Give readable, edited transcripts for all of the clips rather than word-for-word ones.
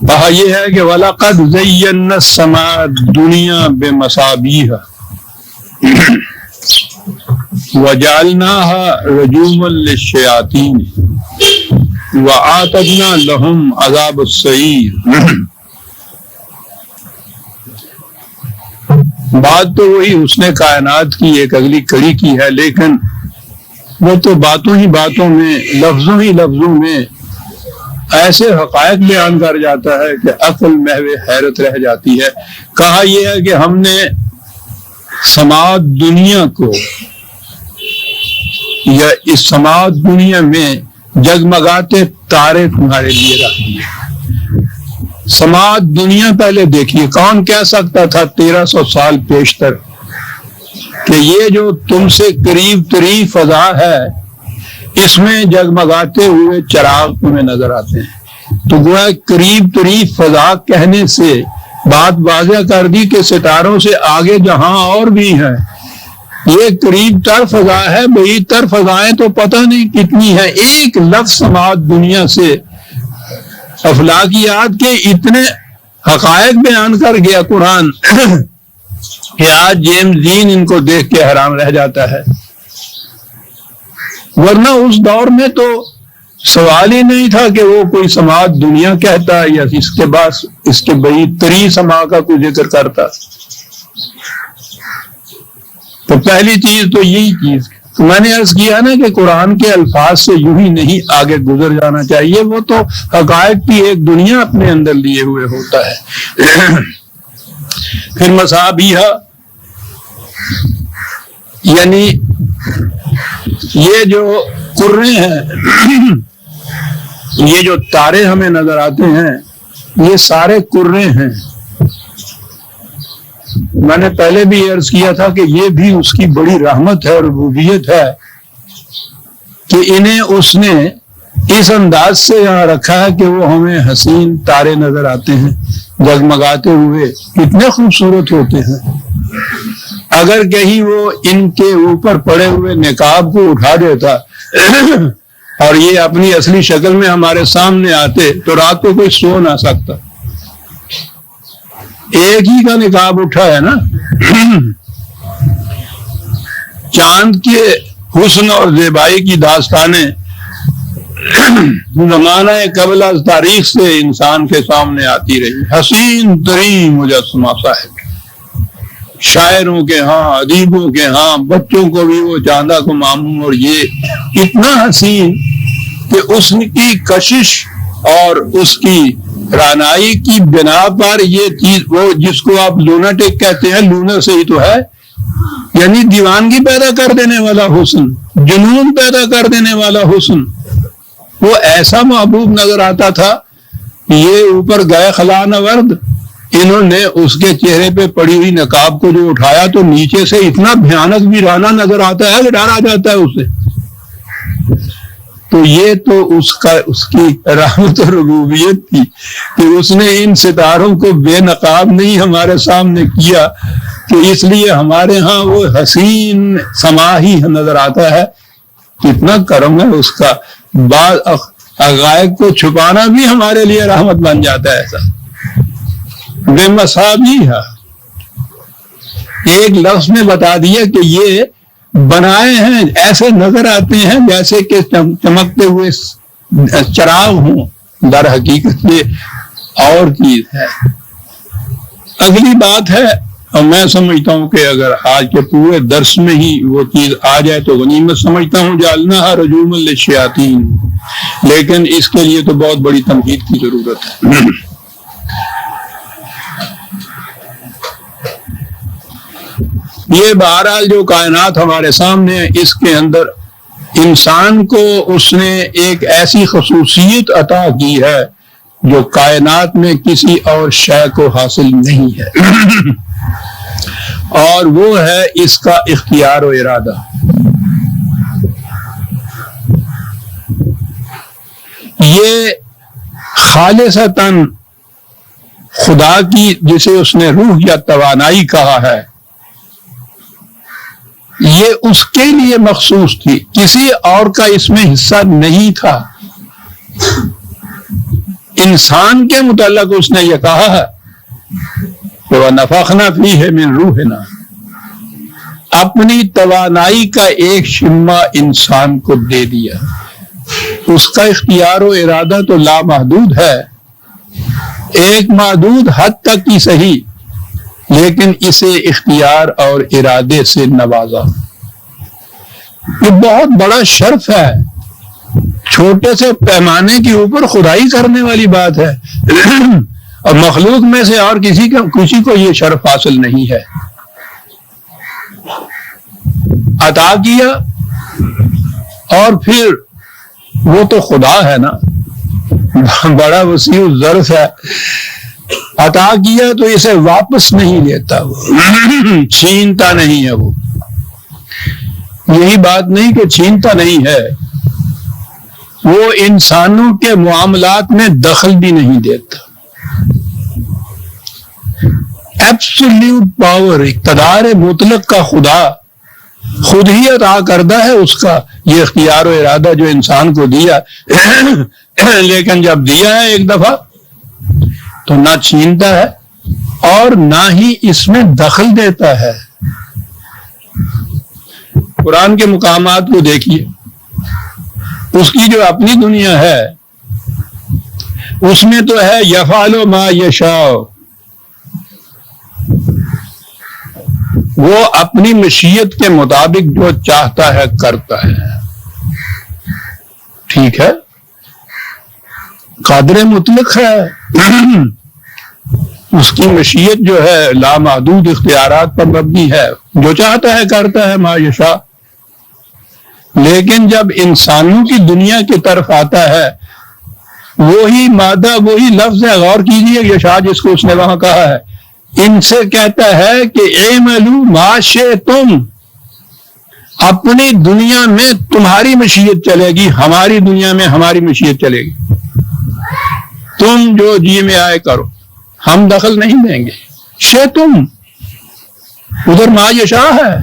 کہا یہ ہے کہ وَلَقَدْ زَيَّنَّا السَّمَاءَ الدُّنْيَا بِمَصَابِيحَ وَجَعَلْنَاهَا رُجُومًا لِلشَّيَاطِينِ وَأَعْتَدْنَا لَهُمْ عَذَابَ السَّعِيرِ۔ بات تو وہی اس نے کائنات کی ایک اگلی کڑی کی ہے، لیکن وہ تو باتوں ہی باتوں میں، لفظوں ہی لفظوں میں ایسے حقائق بیان کر جاتا ہے کہ عقل محو حیرت رہ جاتی ہے۔ کہا یہ ہے کہ ہم نے سماعت دنیا کو، یا اس سماعت دنیا میں جگمگاتے تارے تمہارے لیے رکھ دیے۔ سماعت دنیا پہلے دیکھیے، کون کہہ سکتا تھا 1300 سال پیشتر کہ یہ جو تم سے قریب ترین فضا ہے اس میں جگمگاتے ہوئے چراغ تمہیں نظر آتے ہیں۔ تو گویا قریب ترین فضا کہنے سے بات واضح کر دی کہ ستاروں سے آگے جہاں اور بھی ہیں، یہ قریب تر فضا ہے، بعید تر فضائیں تو پتہ نہیں کتنی ہیں۔ ایک لفظ سماعت دنیا سے افلاکیات کے اتنے حقائق بیان کر گیا قرآن کہ آج جیمز دین ان کو دیکھ کے حیران رہ جاتا ہے۔ ورنہ اس دور میں تو سوال ہی نہیں تھا کہ وہ کوئی سماعت دنیا کہتا یا اس کے بعید ترین سماع کا کوئی ذکر کرتا۔ تو پہلی چیز تو یہی چیز تو میں نے عرض کیا نا کہ قرآن کے الفاظ سے یوں ہی نہیں آگے گزر جانا چاہیے، وہ تو حقائق کی ایک دنیا اپنے اندر لیے ہوئے ہوتا ہے۔ پھر مصابیحہ یعنی یہ جو قرے ہیں، یہ جو تارے ہمیں نظر آتے ہیں، یہ سارے قرے ہیں۔ میں نے پہلے بھی عرض کیا تھا کہ یہ بھی اس کی بڑی رحمت ہے اور ربوبیت ہے کہ انہیں اس نے اس انداز سے یہاں رکھا ہے کہ وہ ہمیں حسین تارے نظر آتے ہیں جگمگاتے ہوئے، کتنے خوبصورت ہوتے ہیں۔ اگر کہیں وہ ان کے اوپر پڑے ہوئے نقاب کو اٹھا دیتا اور یہ اپنی اصلی شکل میں ہمارے سامنے آتے تو رات کو کوئی سو نہ سکتا۔ ایک ہی کا نقاب اٹھا ہے نا۔ چاند کے حسن اور زیبائی کی داستانیں زمانہ قبل از تاریخ سے انسان کے سامنے آتی رہی۔ حسین ترین مجسمہ صاحب، شاعروں کے ہاں، ادیبوں کے ہاں، بچوں کو بھی وہ چاندہ کو ماموں، اور یہ اتنا حسین کہ اس کی کشش اور اس کی رانائی کی بنا پر یہ چیز، وہ جس کو آپ لوناٹک کہتے ہیں، لونر سے ہی تو ہے، یعنی دیوانگی پیدا کر دینے والا حسن، جنون پیدا کر دینے والا حسن، وہ ایسا محبوب نظر آتا تھا۔ یہ اوپر گئے خلا نورد، انہوں نے اس کے چہرے پہ پڑی ہوئی نقاب کو جو اٹھایا تو نیچے سے اتنا بھیانک ویرانہ نظر آتا ہے کہ ڈر آ جاتا ہے اسے۔ تو یہ تو اس کی رحمت و ربوبیت تھی کہ اس نے ان ستاروں کو بے نقاب نہیں ہمارے سامنے کیا، کہ اس لیے ہمارے ہاں وہ حسین سما ہی نظر آتا ہے۔ کتنا کرم ہے اس کا، بعض حقائق کو چھپانا بھی ہمارے لیے رحمت بن جاتا ہے ایسا۔ بے مصابیحہ ایک لفظ میں بتا دیا کہ یہ بنائے ہیں، ایسے نظر آتے ہیں جیسے کہ چمکتے ہوئے چراغ ہوں، در حقیقت یہ اور چیز ہے۔ اگلی بات ہے، اور میں سمجھتا ہوں کہ اگر آج کے پورے درس میں ہی وہ چیز آ جائے تو غنیمت سمجھتا ہوں، جعلناها رجوما للشیاطین، لیکن اس کے لیے تو بہت بڑی تمہید کی ضرورت ہے۔ یہ بہرحال جو کائنات ہمارے سامنے ہے، اس کے اندر انسان کو اس نے ایک ایسی خصوصیت عطا کی ہے جو کائنات میں کسی اور شے کو حاصل نہیں ہے، اور وہ ہے اس کا اختیار و ارادہ۔ یہ خالصتاً خدا کی، جسے اس نے روح یا توانائی کہا ہے، یہ اس کے لیے مخصوص تھی، کسی اور کا اس میں حصہ نہیں تھا۔ انسان کے متعلق اس نے یہ کہا ہے کہ وَنَفَخْنَا فِيهِ مِن رُوحِنَا، اپنی توانائی کا ایک شمع انسان کو دے دیا۔ اس کا اختیار و ارادہ تو لامحدود ہے، ایک محدود حد تک ہی صحیح، لیکن اسے اختیار اور ارادے سے نوازا۔ یہ بہت بڑا شرف ہے، چھوٹے سے پیمانے کے اوپر خدائی کرنے والی بات ہے، اور مخلوق میں سے اور کسی کو یہ شرف حاصل نہیں ہے۔ عطا کیا، اور پھر وہ تو خدا ہے نا، بڑا وسیع الظرف ہے، عطا کیا تو اسے واپس نہیں لیتا، وہ چھینتا نہیں ہے۔ وہ یہی بات نہیں کہ چھینتا نہیں ہے، وہ انسانوں کے معاملات میں دخل بھی نہیں دیتا۔ ایبسلیوٹ پاور، اقتدار مطلق کا خدا خود ہی عطا کردہ ہے اس کا یہ اختیار و ارادہ جو انسان کو دیا، لیکن جب دیا ہے ایک دفعہ تو نہ چھینتا ہے اور نہ ہی اس میں دخل دیتا ہے۔ قرآن کے مقامات کو دیکھیے، اس کی جو اپنی دنیا ہے اس میں تو ہے یفعل ما یشاء، وہ اپنی مشیت کے مطابق جو چاہتا ہے کرتا ہے۔ ٹھیک ہے، قادر مطلق ہے، اس کی مشیت جو ہے لامحدود اختیارات پر مبنی ہے، جو چاہتا ہے کرتا ہے ما یشاء۔ لیکن جب انسانوں کی دنیا کی طرف آتا ہے، وہی مادہ وہی لفظ ہے، غور کیجئے یشاء جس کو اس نے وہاں کہا ہے، ان سے کہتا ہے کہ اعملوا ما شئتم، اپنی دنیا میں تمہاری مشیت چلے گی، ہماری دنیا میں ہماری مشیت چلے گی، تم جو جی میں آئے کرو، ہم دخل نہیں دیں گے۔ شئتم ادھر ما یشاء ہے،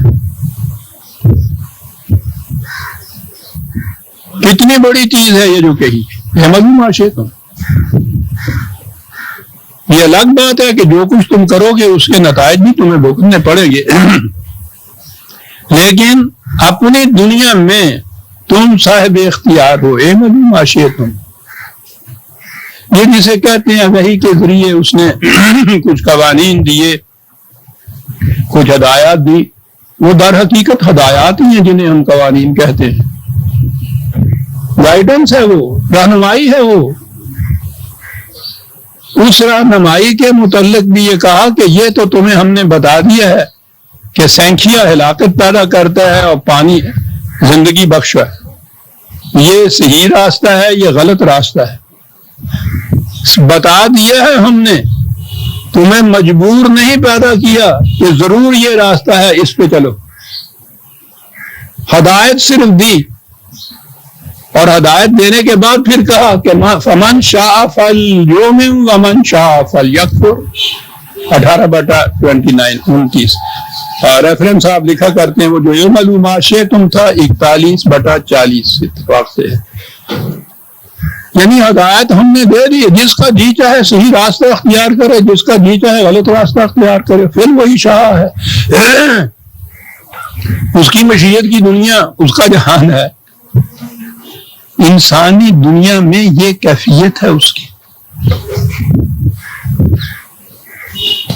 کتنی بڑی چیز ہے یہ جو کہی، اعملوا ما شئتم۔ یہ الگ بات ہے کہ جو کچھ تم کرو گے اس کے نتائج بھی تمہیں بھگتنے پڑیں گے، لیکن اپنی دنیا میں تم صاحب اختیار ہو، اعملوا ما شئتم۔ یہ جسے کہتے ہیں وحی کے ذریعے اس نے کچھ قوانین دیے، کچھ ہدایات دی، وہ در حقیقت ہدایات ہی ہیں جنہیں ہم قوانین کہتے ہیں، گائیڈنس ہے، وہ رہنمائی ہے۔ وہ اس رہنمائی کے متعلق بھی یہ کہا کہ یہ تو تمہیں ہم نے بتا دیا ہے کہ سینکھیا ہلاکت پیدا کرتا ہے اور پانی زندگی بخش ہے، یہ صحیح راستہ ہے، یہ غلط راستہ ہے، بتا دیا ہے ہم نے، تمہیں مجبور نہیں پیدا کیا کہ ضرور یہ راستہ ہے اس پہ چلو، ہدایت صرف دی، اور ہدایت دینے کے بعد پھر کہا کہ فمن شاء فلیؤمن ومن شاء فلیکفر، 18/29 ریفرنس آپ لکھا کرتے ہیں، وہ جو اعملوا ما شئتم تھا 41/40 اتفاق سے ہے، یعنی ہدایت ہم نے دے دی، جس کا جی چاہے صحیح راستہ اختیار کرے، جس کا جی چاہے غلط راستہ اختیار کرے، پھر وہی شاہ ہے، اس کی مشیت کی دنیا، اس کا جہان ہے۔ انسانی دنیا میں یہ کیفیت ہے اس کی،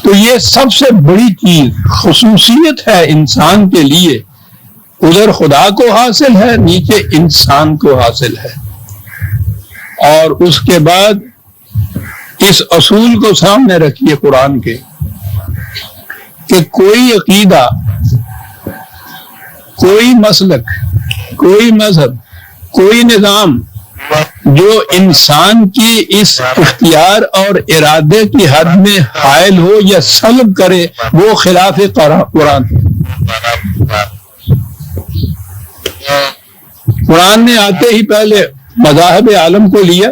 تو یہ سب سے بڑی چیز خصوصیت ہے انسان کے لیے، ادھر خدا کو حاصل ہے، نیچے انسان کو حاصل ہے۔ اور اس کے بعد اس اصول کو سامنے رکھیے قرآن کے کہ کوئی عقیدہ، کوئی مسلک، کوئی مذہب، کوئی نظام جو انسان کی اس اختیار اور ارادے کی حد میں حائل ہو یا سلب کرے، وہ خلاف قرآن۔ قرآن نے آتے ہی پہلے مذاہب عالم کو لیا،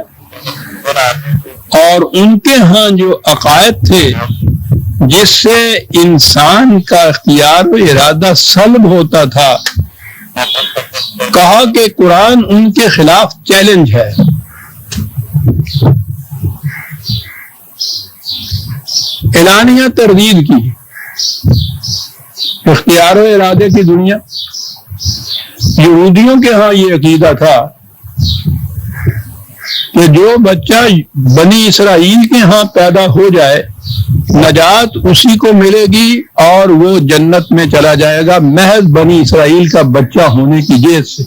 اور ان کے ہاں جو عقائد تھے جس سے انسان کا اختیار و ارادہ سلب ہوتا تھا، کہا کہ قرآن ان کے خلاف چیلنج ہے۔ اعلانیہ تردید کی، اختیار و ارادے کی دنیا۔ یہودیوں کے ہاں یہ عقیدہ تھا کہ جو بچہ بنی اسرائیل کے ہاں پیدا ہو جائے نجات اسی کو ملے گی اور وہ جنت میں چلا جائے گا محض بنی اسرائیل کا بچہ ہونے کی وجہ سے۔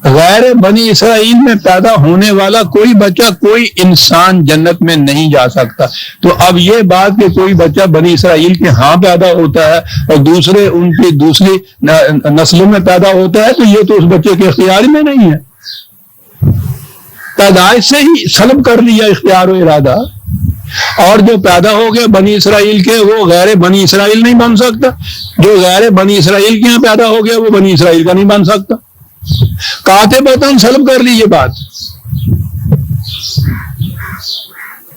غیر بنی اسرائیل میں پیدا ہونے والا کوئی بچہ، کوئی انسان جنت میں نہیں جا سکتا۔ تو اب یہ بات کہ کوئی بچہ بنی اسرائیل کے ہاں پیدا ہوتا ہے اور دوسرے ان کی دوسری نسلوں میں پیدا ہوتا ہے، تو یہ تو اس بچے کے اختیار میں نہیں ہے، پیدائش سے ہی سلب کر لیا اختیار و ارادہ۔ اور جو پیدا ہو گیا بنی اسرائیل کے، وہ غیر بنی اسرائیل نہیں بن سکتا، جو غیر بنی اسرائیل کے یہاں پیدا ہو گیا وہ بنی اسرائیل کا نہیں بن سکتا۔ قاطبتاً سلب کر لی یہ بات۔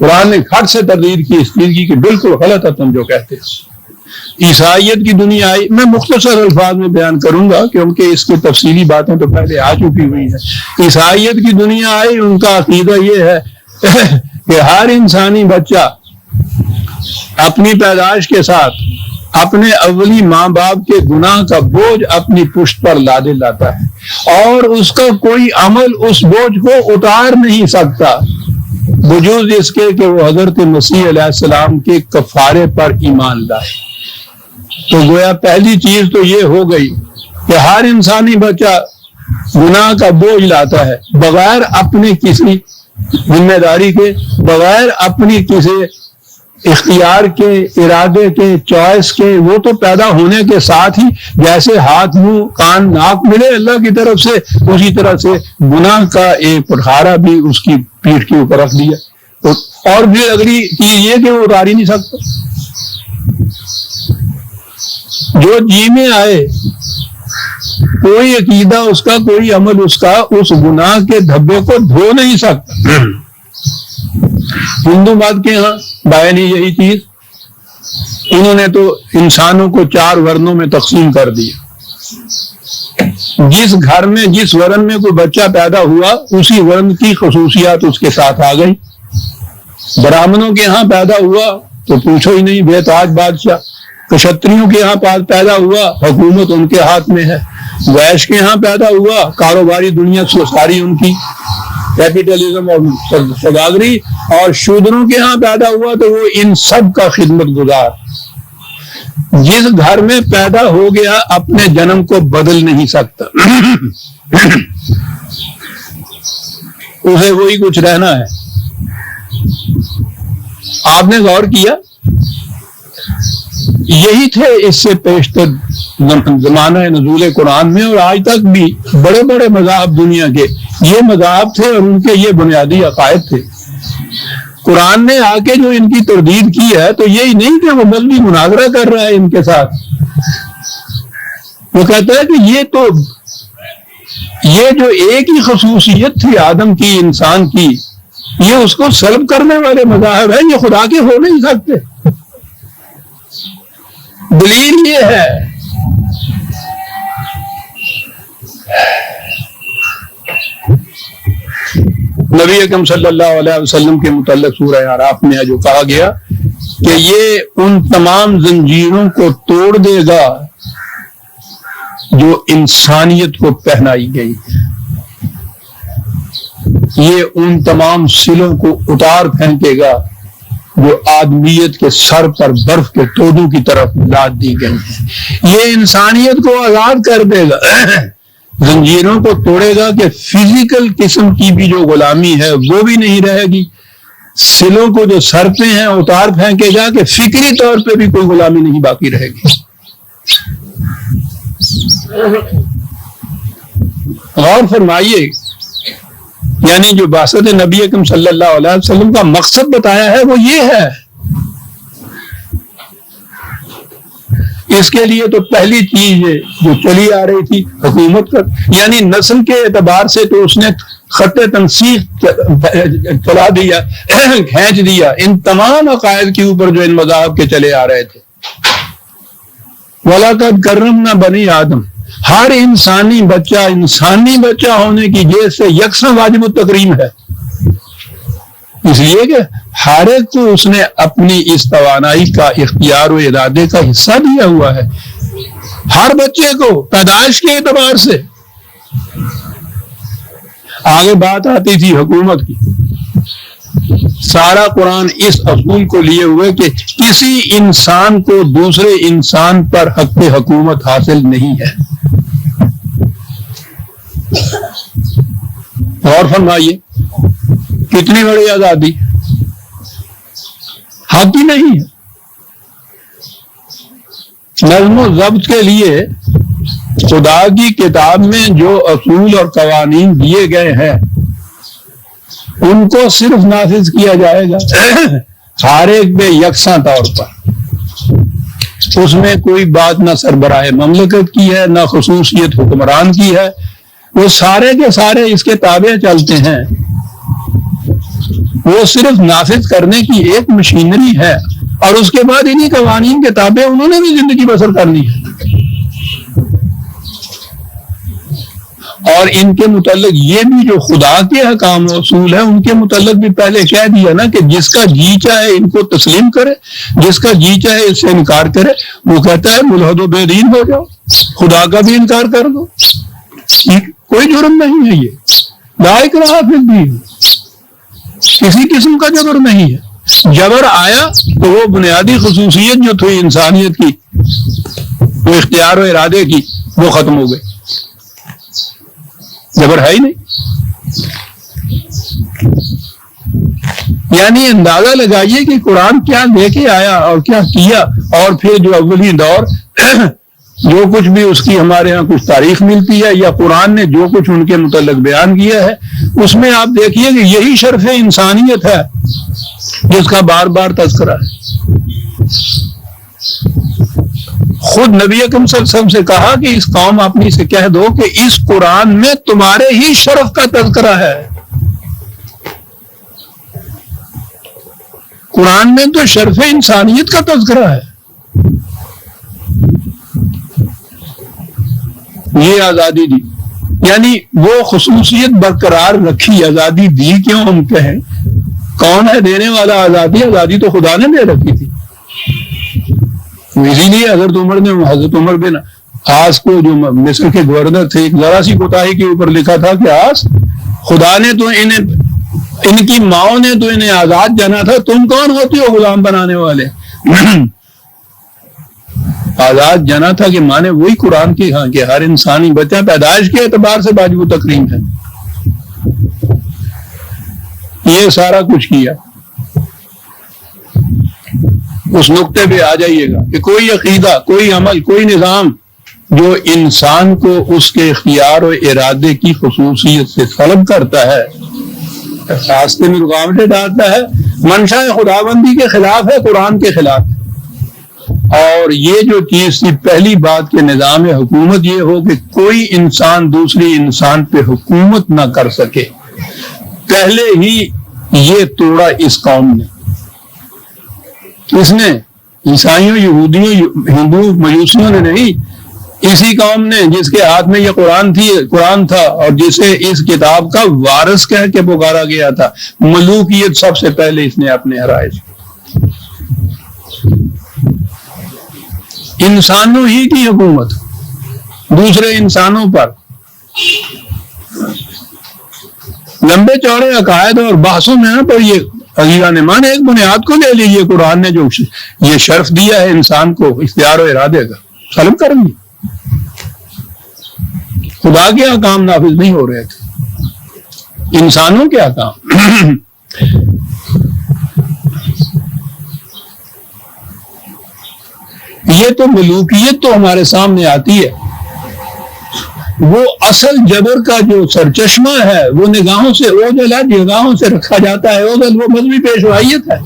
قرآن نے کھٹ سے تردید کی اس چیز کی کہ بالکل غلط ہے تم جو کہتے ہو۔ عیسائیت کی دنیا آئی، میں مختصر الفاظ میں بیان کروں گا کیونکہ اس کی تفصیلی باتیں تو پہلے آ چکی ہوئی ہیں۔ عیسائیت کی دنیا آئی، ان کا عقیدہ یہ ہے کہ ہر انسانی بچہ اپنی پیدائش کے ساتھ اپنے اولی ماں باپ کے گناہ کا بوجھ اپنی پشت پر لادے لاتا ہے اور اس کا کوئی عمل اس بوجھ کو اتار نہیں سکتا بجوز اس کے کہ وہ حضرت مسیح علیہ السلام کے کفارے پر ایمان لائے۔ تو گویا پہلی چیز تو یہ ہو گئی کہ ہر انسانی بچہ گناہ کا بوجھ لاتا ہے بغیر اپنی کسی ذمہ داری کے، بغیر اپنی کسی اختیار کے، ارادے کے، چوائس کے۔ وہ تو پیدا ہونے کے ساتھ ہی جیسے ہاتھ منہ کان ناک ملے اللہ کی طرف سے، اسی طرح سے گناہ کا ایک پٹخارا بھی اس کی پیٹھ کے اوپر رکھ دیا۔ اور بھی اگلی چیز یہ کہ وہ اتار ہی نہیں سکتا۔ جو جی میں آئے، کوئی عقیدہ اس کا، کوئی عمل اس کا اس گناہ کے دھبے کو دھو نہیں سکتا۔ ہندو مت کے ہاں بائن ہی یہی چیز، انہوں نے تو انسانوں کو 4 ورنوں میں تقسیم کر دیا۔ جس گھر میں جس ورن میں کوئی بچہ پیدا ہوا اسی ورن کی خصوصیات اس کے ساتھ آ گئی۔ برہمنوں کے ہاں پیدا ہوا تو پوچھو ہی نہیں، بے تاج بادشاہ۔ کشتریوں کے ہاں پیدا ہوا، حکومت ان کے ہاتھ میں ہے۔ ویش کے ہاں پیدا ہوا، کاروباری دنیا ساری ان کی، کیپیٹلزم اور سوداگری۔ اور شودروں کے ہاں پیدا ہوا تو وہ ان سب کا خدمت گزار۔ جس گھر میں پیدا ہو گیا اپنے جنم کو بدل نہیں سکتا، اسے وہی کچھ رہنا ہے۔ آپ نے غور کیا، یہی تھے اس سے پیشتر زمانہ نزول قرآن میں، اور آج تک بھی بڑے بڑے مذاہب دنیا کے یہ مذاہب تھے اور ان کے یہ بنیادی عقائد تھے۔ قرآن نے آ کے جو ان کی تردید کی ہے تو یہی نہیں کہ وہ مذہبی مناظرہ کر رہا ہے ان کے ساتھ، وہ کہتا ہے کہ یہ جو ایک ہی خصوصیت تھی آدم کی، انسان کی، یہ اس کو سلب کرنے والے مذاہب ہیں، یہ خدا کے ہو نہیں سکتے۔ دلیل یہ ہے نبی اکرم صلی اللہ علیہ وسلم کے متعلق سورہ اعراف میں جو کہا گیا کہ یہ ان تمام زنجیروں کو توڑ دے گا جو انسانیت کو پہنائی گئی، یہ ان تمام سلوں کو اتار پھینکے گا جو آدمیت کے سر پر برف کے تودوں کی طرف لاد دی گئی ہیں، یہ انسانیت کو آزاد کر دے گا، زنجیروں کو توڑے گا کہ فزیکل قسم کی بھی جو غلامی ہے وہ بھی نہیں رہے گی، سلوں کو جو سر پہ ہیں اتار پھینکے گا کہ فکری طور پہ بھی کوئی غلامی نہیں باقی رہے گی۔ غور فرمائیے، یعنی جو بعثت نبی اکرم صلی اللہ علیہ وسلم کا مقصد بتایا ہے وہ یہ ہے اس کے لیے تو پہلی چیز جو چلی آ رہی تھی حکومت کا، یعنی نسل کے اعتبار سے تو اس نے خط تنسیق چلا دیا، کھینچ دیا ان تمام عقائد کے اوپر جو ان مذاہب کے چلے آ رہے تھے۔ وَلَقَدْ كَرَّمْنَا بَنِي آدم، ہر انسانی بچہ ہونے کی جیز سے یکساں واجب التکریم ہے، اس لیے کہ ہر ایک کو اس نے اپنی اس توانائی کا اختیار و ارادے کا حصہ دیا ہوا ہے، ہر بچے کو پیدائش کے اعتبار سے۔ آگے بات آتی تھی حکومت کی، سارا قرآن اس اصول کو لیے ہوئے کہ کسی انسان کو دوسرے انسان پر حق حکومت حاصل نہیں ہے۔ اور فرمائیے کتنی بڑی آزادی، حق ہی نہیں ہے۔ نظم و ضبط کے لیے خدا کی کتاب میں جو اصول اور قوانین دیے گئے ہیں ان کو صرف نافذ کیا جائے گا ہر ایک پہ یکساں طور پر، اس میں کوئی بات نہ سربراہ مملکت کی ہے نہ خصوصیت حکمران کی ہے، وہ سارے کے سارے اس کے تابع چلتے ہیں، وہ صرف نافذ کرنے کی ایک مشینری ہے، اور اس کے بعد انہی قوانین کے تابع انہوں نے بھی زندگی بسر کرنی ہے۔ اور ان کے متعلق یہ بھی جو خدا کے حکام و اصول ہیں ان کے متعلق بھی پہلے کہہ دیا نا کہ جس کا جی چاہے ان کو تسلیم کرے، جس کا جی چاہے اس سے انکار کرے، وہ کہتا ہے ملحد و بے دین ہو جاؤ، خدا کا بھی انکار کر دو، کوئی جرم نہیں ہے، یہ لا اکراہ فی الدین، کسی قسم کا جبر نہیں ہے۔ جبر آیا تو وہ بنیادی خصوصیت جو تھی انسانیت کی، وہ اختیار و ارادے کی، وہ ختم ہو گئی، جبر ہے ہی نہیں۔ یعنی اندازہ لگائیے کہ قرآن کیا لے کے آیا اور کیا کیا، اور پھر جو اولی دور جو کچھ بھی اس کی ہمارے ہاں کچھ تاریخ ملتی ہے یا قرآن نے جو کچھ ان کے متعلق بیان کیا ہے، اس میں آپ دیکھیے کہ یہی شرف انسانیت ہے جس کا بار بار تذکرہ ہے۔ خود نبی اکرم صلی اللہ علیہ وسلم سے کہا کہ اس قوم اپنی سے کہہ دو کہ اس قرآن میں تمہارے ہی شرف کا تذکرہ ہے۔ قرآن میں تو شرف انسانیت کا تذکرہ ہے۔ یہ آزادی دی، یعنی وہ خصوصیت برقرار رکھی، آزادی دی کیوں ہم کہیں؟ کون ہے دینے والا آزادی؟ آزادی تو خدا نے دے رکھی تھی۔ اسی لیے حضرت عمر بن عاص کو جو مصر کے گورنر تھے، ایک ذرا سی کوتاہی کے اوپر لکھا تھا کہ عاص، خدا نے تو ان کی ماؤں نے تو انہیں آزاد جانا تھا، تم کون ہوتی ہو غلام بنانے والے؟ آزاد جانا تھا کہ مانے وہی قرآن کی ہاں کہ ہر انسانی بچہ پیدائش کے اعتبار سے واجب التکریم ہے۔ یہ سارا کچھ کیا۔ اس نقطے پہ آ جائیے گا کہ کوئی عقیدہ، کوئی عمل، کوئی نظام جو انسان کو اس کے اختیار و ارادے کی خصوصیت سے طلب کرتا ہے، راستے میں رکاوٹیں ڈالتا ہے، منشاء خداوندی کے خلاف ہے، قرآن کے خلاف ہے۔ اور یہ جو چیز تھی پہلی بات کہ نظام حکومت یہ ہو کہ کوئی انسان دوسری انسان پہ حکومت نہ کر سکے، پہلے ہی یہ توڑا اس قوم نے۔ کس نے؟ عیسائیوں، یہودیوں، ہندو مجوسیوں نے نہیں، اسی قوم نے جس کے ہاتھ میں یہ قرآن تھا اور جسے اس کتاب کا وارث کہہ کے پکارا گیا تھا۔ ملوکیت سب سے پہلے اس نے اپنے آرائش کی۔ انسانوں ہی کی حکومت دوسرے انسانوں پر، لمبے چوڑے عقائد اور بحثوں میں نا پر یہ عزیزان ایمان ایک بنیاد کو لے لیجیے، قرآن نے جو یہ شرف دیا ہے انسان کو اختیار و ارادے کا، سلب کریں گے۔ خدا کے احکام نافذ نہیں ہو رہے تھے، انسانوں کے احکام۔ یہ تو ملوکیت تو ہمارے سامنے آتی ہے، وہ اصل جبر کا جو سرچشمہ ہے وہ نگاہوں سے اوجل ہے، نگاہوں سے رکھا جاتا ہے اوجل، وہ مذہبی پیشوائیت ہے،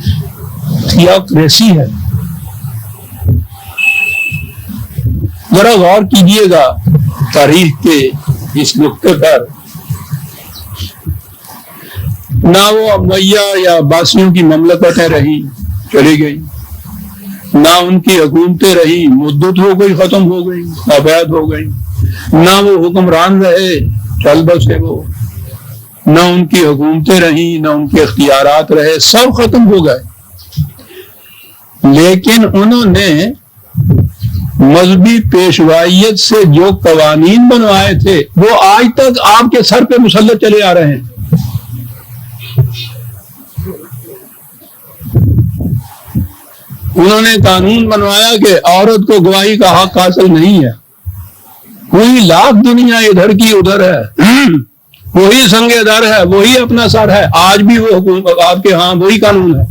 تھیوکریسی ہے۔ ذرا غور کیجئے گا تاریخ کے اس نقطے پر، نہ وہ امیہ یا عباسیوں کی مملکتیں رہی، چلی گئی، نہ ان کی حکومتیں رہی، مدت ہو گئی، ختم ہو گئی، ابید ہو گئی، نہ وہ حکمران رہے، چل بسے وہ، نہ ان کی حکومتیں رہیں، نہ ان کے اختیارات رہے، سب ختم ہو گئے۔ لیکن انہوں نے مذہبی پیشوائیت سے جو قوانین بنوائے تھے وہ آج تک آپ کے سر پہ مسلط چلے آ رہے ہیں۔ انہوں نے قانون بنوایا کہ عورت کو گواہی کا حق حاصل نہیں ہے، کوئی لاکھ دنیا ادھر کی ادھر ہے، وہی سنگ در ہے، وہی اپنا سر ہے، آج بھی وہ حکومت آپ کے ہاں وہی قانون ہے۔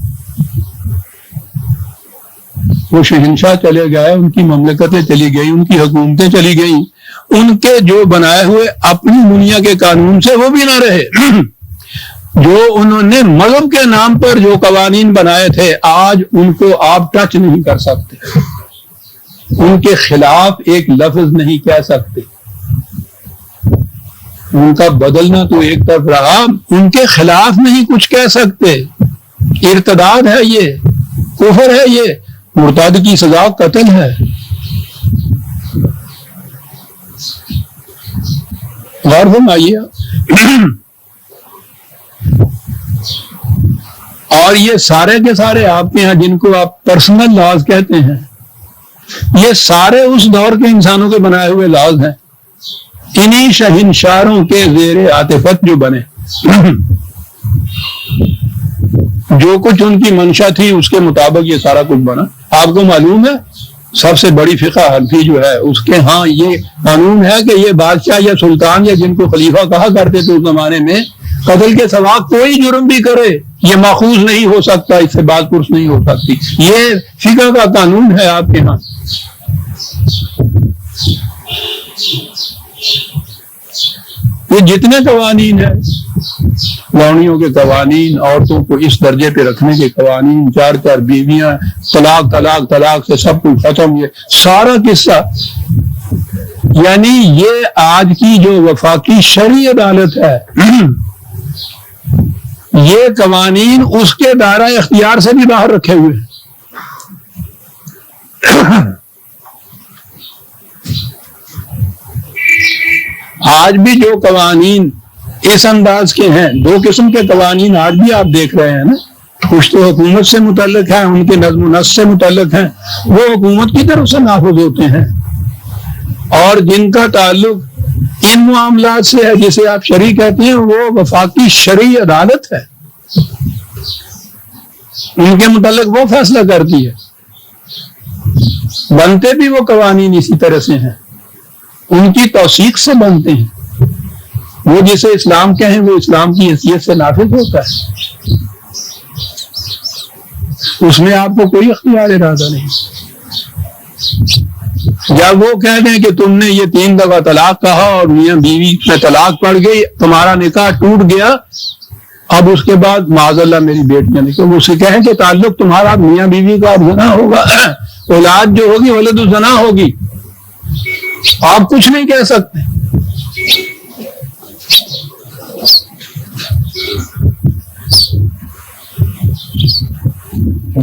وہ شہنشاہ چلے گئے، ان کی مملکتیں چلی گئی، ان کی حکومتیں چلی گئیں، ان کے جو بنائے ہوئے اپنی دنیا کے قانون سے وہ بھی نہ رہے۔ جو انہوں نے مذہب کے نام پر جو قوانین بنائے تھے آج ان کو آپ ٹچ نہیں کر سکتے، ان کے خلاف ایک لفظ نہیں کہہ سکتے۔ ان کا بدلنا تو ایک طرف رہا، ان کے خلاف نہیں کچھ کہہ سکتے۔ ارتداد ہے، یہ کفر ہے، یہ مرتد کی سزا قتل ہے۔ غور فرمائیے۔ اور یہ سارے کے سارے آپ کے ہاں جن کو آپ پرسنل لاز کہتے ہیں، یہ سارے اس دور کے انسانوں کے بنائے ہوئے لاز ہیں، انہی شہنشاہوں کے زیر عاطفت جو بنے، جو کچھ ان کی منشا تھی اس کے مطابق یہ سارا کچھ بنا۔ آپ کو معلوم ہے سب سے بڑی فقہ حنفی جو ہے اس کے ہاں یہ قانون ہے کہ یہ بادشاہ یا سلطان یا جن کو خلیفہ کہا کرتے تھے اس زمانے میں، قتل کے سوا کوئی جرم بھی کرے یہ ماخوذ نہیں ہو سکتا، اس سے باز پرس نہیں ہو سکتی۔ یہ فقہ کا قانون ہے آپ کے ہاں۔ یہ جتنے قوانین ہیں، لونیوں کے قوانین، عورتوں کو اس درجے پہ رکھنے کے قوانین، 4 بیویاں، طلاق سے سب کچھ ختم، یہ سارا قصہ، یعنی یہ آج کی جو وفاقی شرعی عدالت ہے، یہ قوانین اس کے دائرہ اختیار سے بھی باہر رکھے ہوئے ہیں۔ آج بھی جو قوانین اس انداز کے ہیں، 2 قسم کے قوانین آج بھی آپ دیکھ رہے ہیں نا، کچھ تو حکومت سے متعلق ہیں، ان کے نظم و نسق سے متعلق ہیں، وہ حکومت کی طرف سے نافذ ہوتے ہیں، اور جن کا تعلق ان معاملات سے ہے جسے آپ شرعی کہتے ہیں، وہ وفاقی شرعی عدالت ہے، ان کے متعلق وہ فیصلہ کرتی ہے۔ بنتے بھی وہ قوانین اسی طرح سے ہیں، ان کی توثیق سے بنتے ہیں، وہ جسے اسلام کہیں وہ اسلام کی حیثیت سے نافذ ہوتا ہے، اس میں آپ کو کوئی اختیار ارادہ نہیں۔ جب وہ کہہ دیں کہ تم نے یہ 3 دفعہ طلاق کہا اور میاں بیوی میں طلاق پڑ گئی، تمہارا نکاح ٹوٹ گیا، اب اس کے بعد معاذ اللہ میری بیٹیاں نکل، اسے کہیں کہ تعلق تمہارا میاں بیوی کا زنا ہوگا، اولاد جو ہوگی ولد الزنا ہوگی، آپ کچھ نہیں کہہ سکتے۔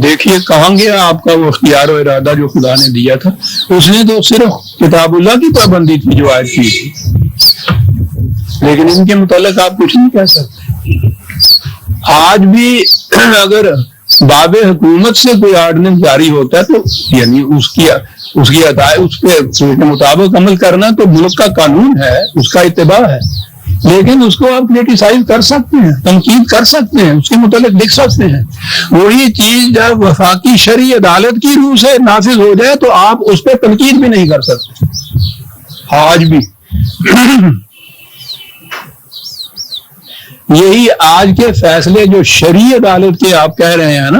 دیکھیے کہاں گیا آپ کا وہ اختیار و ارادہ جو خدا نے دیا تھا؟ اس نے تو صرف کتاب اللہ کی پابندی تھی جو عائد کی تھی، لیکن ان کے متعلق آپ کچھ نہیں کہہ سکتے۔ آج بھی اگر باب حکومت سے کوئی آرڈیننس جاری ہوتا ہے تو یعنی اس کے مطابق عمل کرنا تو ملک کا قانون ہے، اس کا اتباع ہے، لیکن اس کو آپ کریٹیسائز کر سکتے ہیں، تنقید کر سکتے ہیں، اس کے متعلق لکھ سکتے ہیں۔ وہی چیز جب وفاقی شرعی عدالت کی روح سے نافذ ہو جائے تو آپ اس پہ تنقید بھی نہیں کر سکتے۔ آج بھی یہی آج کے فیصلے جو شرعی عدالت کے آپ کہہ رہے ہیں نا،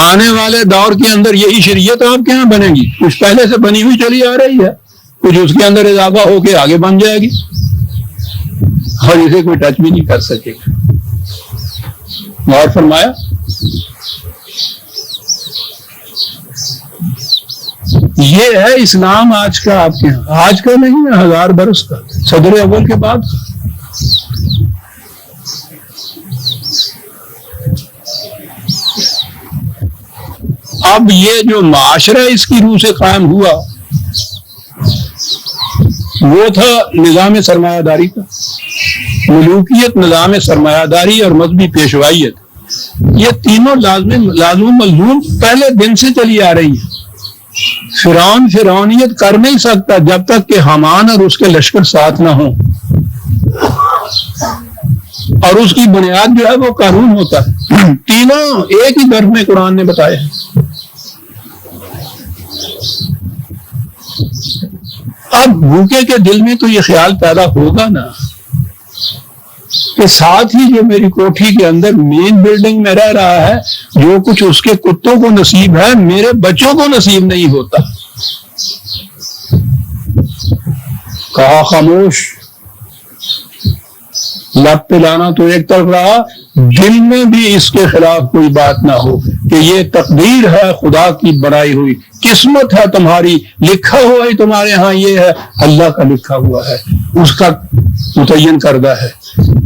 آنے والے دور کے اندر یہی شریعت آپ کے ہاں بنے گی، کچھ پہلے سے بنی ہوئی چلی آ رہی ہے، کچھ اس کے اندر اضافہ ہو کے آگے بن جائے گی، اور اسے کوئی ٹچ بھی نہیں کر سکے گا۔ غور فرمایا؟ یہ ہے اسلام آج کا، آپ کے یہاں آج کا نہیں ہے، 1000 برس کا، صدر اول کے بعد کا۔ اب یہ جو معاشرہ اس کی روح سے قائم ہوا وہ تھا نظام سرمایہ داری کا، ملوکیت، نظام سرمایہ داری اور مذہبی پیشوائیت۔ یہ تینوں لازم ملزوم پہلے دن سے چلی آ رہی ہے۔ فرعون فرعونیت کر نہیں سکتا جب تک کہ حامان اور اس کے لشکر ساتھ نہ ہوں، اور اس کی بنیاد جو ہے وہ قانون ہوتا ہے۔ تینوں ایک ہی درس میں قرآن نے بتائے ہیں۔ اب بھوکے کے دل میں تو یہ خیال پیدا ہوگا نا کہ ساتھ ہی جو میری کوٹھی کے اندر مین بلڈنگ میں رہ رہا ہے، جو کچھ اس کے کتوں کو نصیب ہے میرے بچوں کو نصیب نہیں ہوتا۔ کہا خاموش، لب پلانا تو ایک طرف رہا، دل میں بھی اس کے خلاف کوئی بات نہ ہو کہ یہ تقدیر ہے خدا کی بنائی ہوئی، قسمت ہے تمہاری، لکھا ہوا ہی تمہارے ہاں یہ ہے، اللہ کا لکھا ہوا ہے، اس کا متعین کردہ ہے۔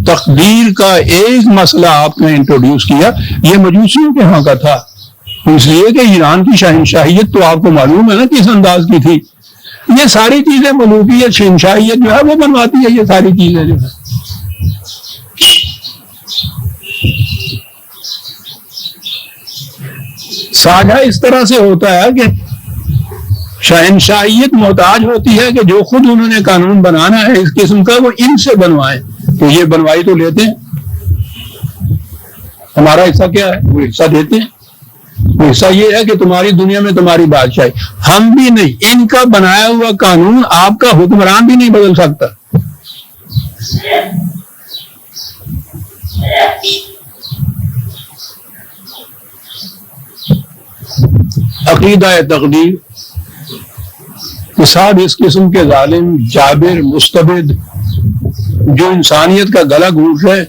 تقدیر کا ایک مسئلہ آپ نے انٹروڈیوس کیا، یہ مجوسیوں کے ہاں کا تھا، اس لیے کہ ایران کی شہنشاہیت تو آپ کو معلوم ہے نا کس انداز کی تھی۔ یہ ساری چیزیں ملوکیت، شہنشاہیت جو ہے وہ بنواتی ہے، یہ ساری چیزیں جو ہے۔ ساجھا اس طرح سے ہوتا ہے کہ شہنشاہیت محتاج ہوتی ہے کہ جو خود انہوں نے قانون بنانا ہے اس قسم کا وہ ان سے بنوائیں، تو یہ بنوائی تو لیتے ہیں، ہمارا حصہ کیا ہے؟ وہ حصہ دیتے ہیں۔ وہ حصہ یہ ہے کہ تمہاری دنیا میں تمہاری بادشاہی، ہم بھی نہیں، ان کا بنایا ہوا قانون آپ کا حکمران بھی نہیں بدل سکتا۔ عقیدہ تقدیر کے ساتھ اس قسم کے ظالم، جابر، مستبد جو انسانیت کا گلا گھونٹ رہے،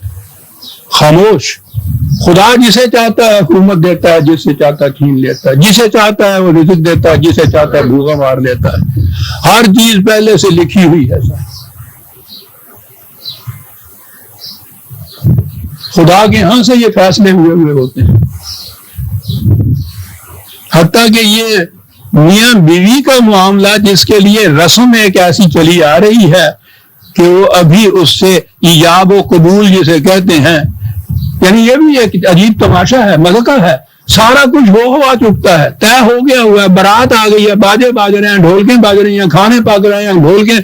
خاموش۔ خدا جسے چاہتا ہے حکومت دیتا ہے، جسے چاہتا ہے چھین لیتا ہے، جسے چاہتا ہے وہ رزق دیتا ہے، جسے چاہتا ہے بھوکا مار دیتا ہے۔ ہر چیز پہلے سے لکھی ہوئی ہے۔ خدا کے ہاں سے یہ فیصلے ہوئے ہوتے ہیں۔ حتیٰ کہ یہ میاں بیوی کا معاملہ جس کے لیے رسم ایک ایسی چلی آ رہی ہے کہ وہ ابھی اس سے ایجاب و قبول جسے کہتے ہیں، یعنی یہ بھی ایک عجیب تماشا ہے، مذاق ہے۔ سارا کچھ ہوا چکتا ہے، طے ہو گیا ہوا ہے، بارات آ گئی ہے، باجے باج رہے ہیں، ڈھولکیں باج رہی ہیں، کھانے پک رہے ہیں، ڈھولکیں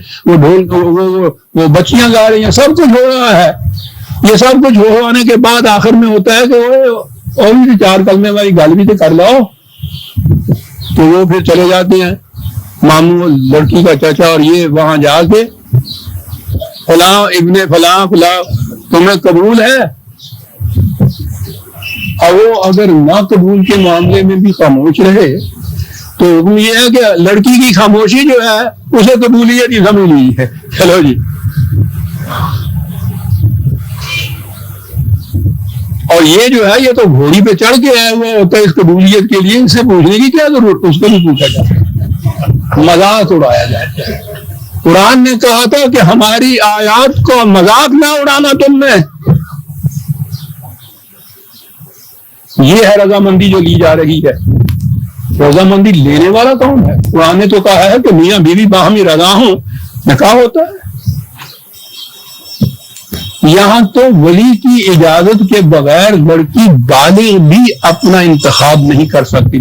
وہ بچیاں گا رہی ہیں، سب کچھ ہو رہا ہے۔ یہ سب کچھ ہونے کے بعد آخر میں ہوتا ہے کہ اور بھی 4 کلمے والی گل بھی تو کر لو، تو وہ پھر چلے جاتے ہیں ماموں، لڑکی کا چچا اور یہ وہاں جا کے فلاں ابن فلاں فلاں تمہیں قبول ہے، اور وہ اگر نہ قبول کے معاملے میں بھی خاموش رہے تو یہ ہے کہ لڑکی کی خاموشی جو ہے اسے قبولیت ہی سمجھ لی ہے۔ چلو جی، اور یہ جو ہے یہ تو گھوڑی پہ چڑھ کے آیا ہوا ہوتا ہے اس قبولیت کے لیے، اس سے پوچھنے کی کیا ضرورت، اس کو بھی پوچھا جاتا ہے، مذاق اڑایا جاتا ہے۔ قرآن نے کہا تھا کہ ہماری آیات کو مذاق نہ اڑانا تم نے۔ یہ ہے رضامندی جو لی جا رہی ہے۔ رضامندی لینے والا کون ہے؟ قرآن نے تو کہا ہے کہ میاں بیوی باہمی رضا ہوں نکاح ہوتا ہے۔ یہاں تو ولی کی اجازت کے بغیر لڑکی بالغ بھی اپنا انتخاب نہیں کر سکتی۔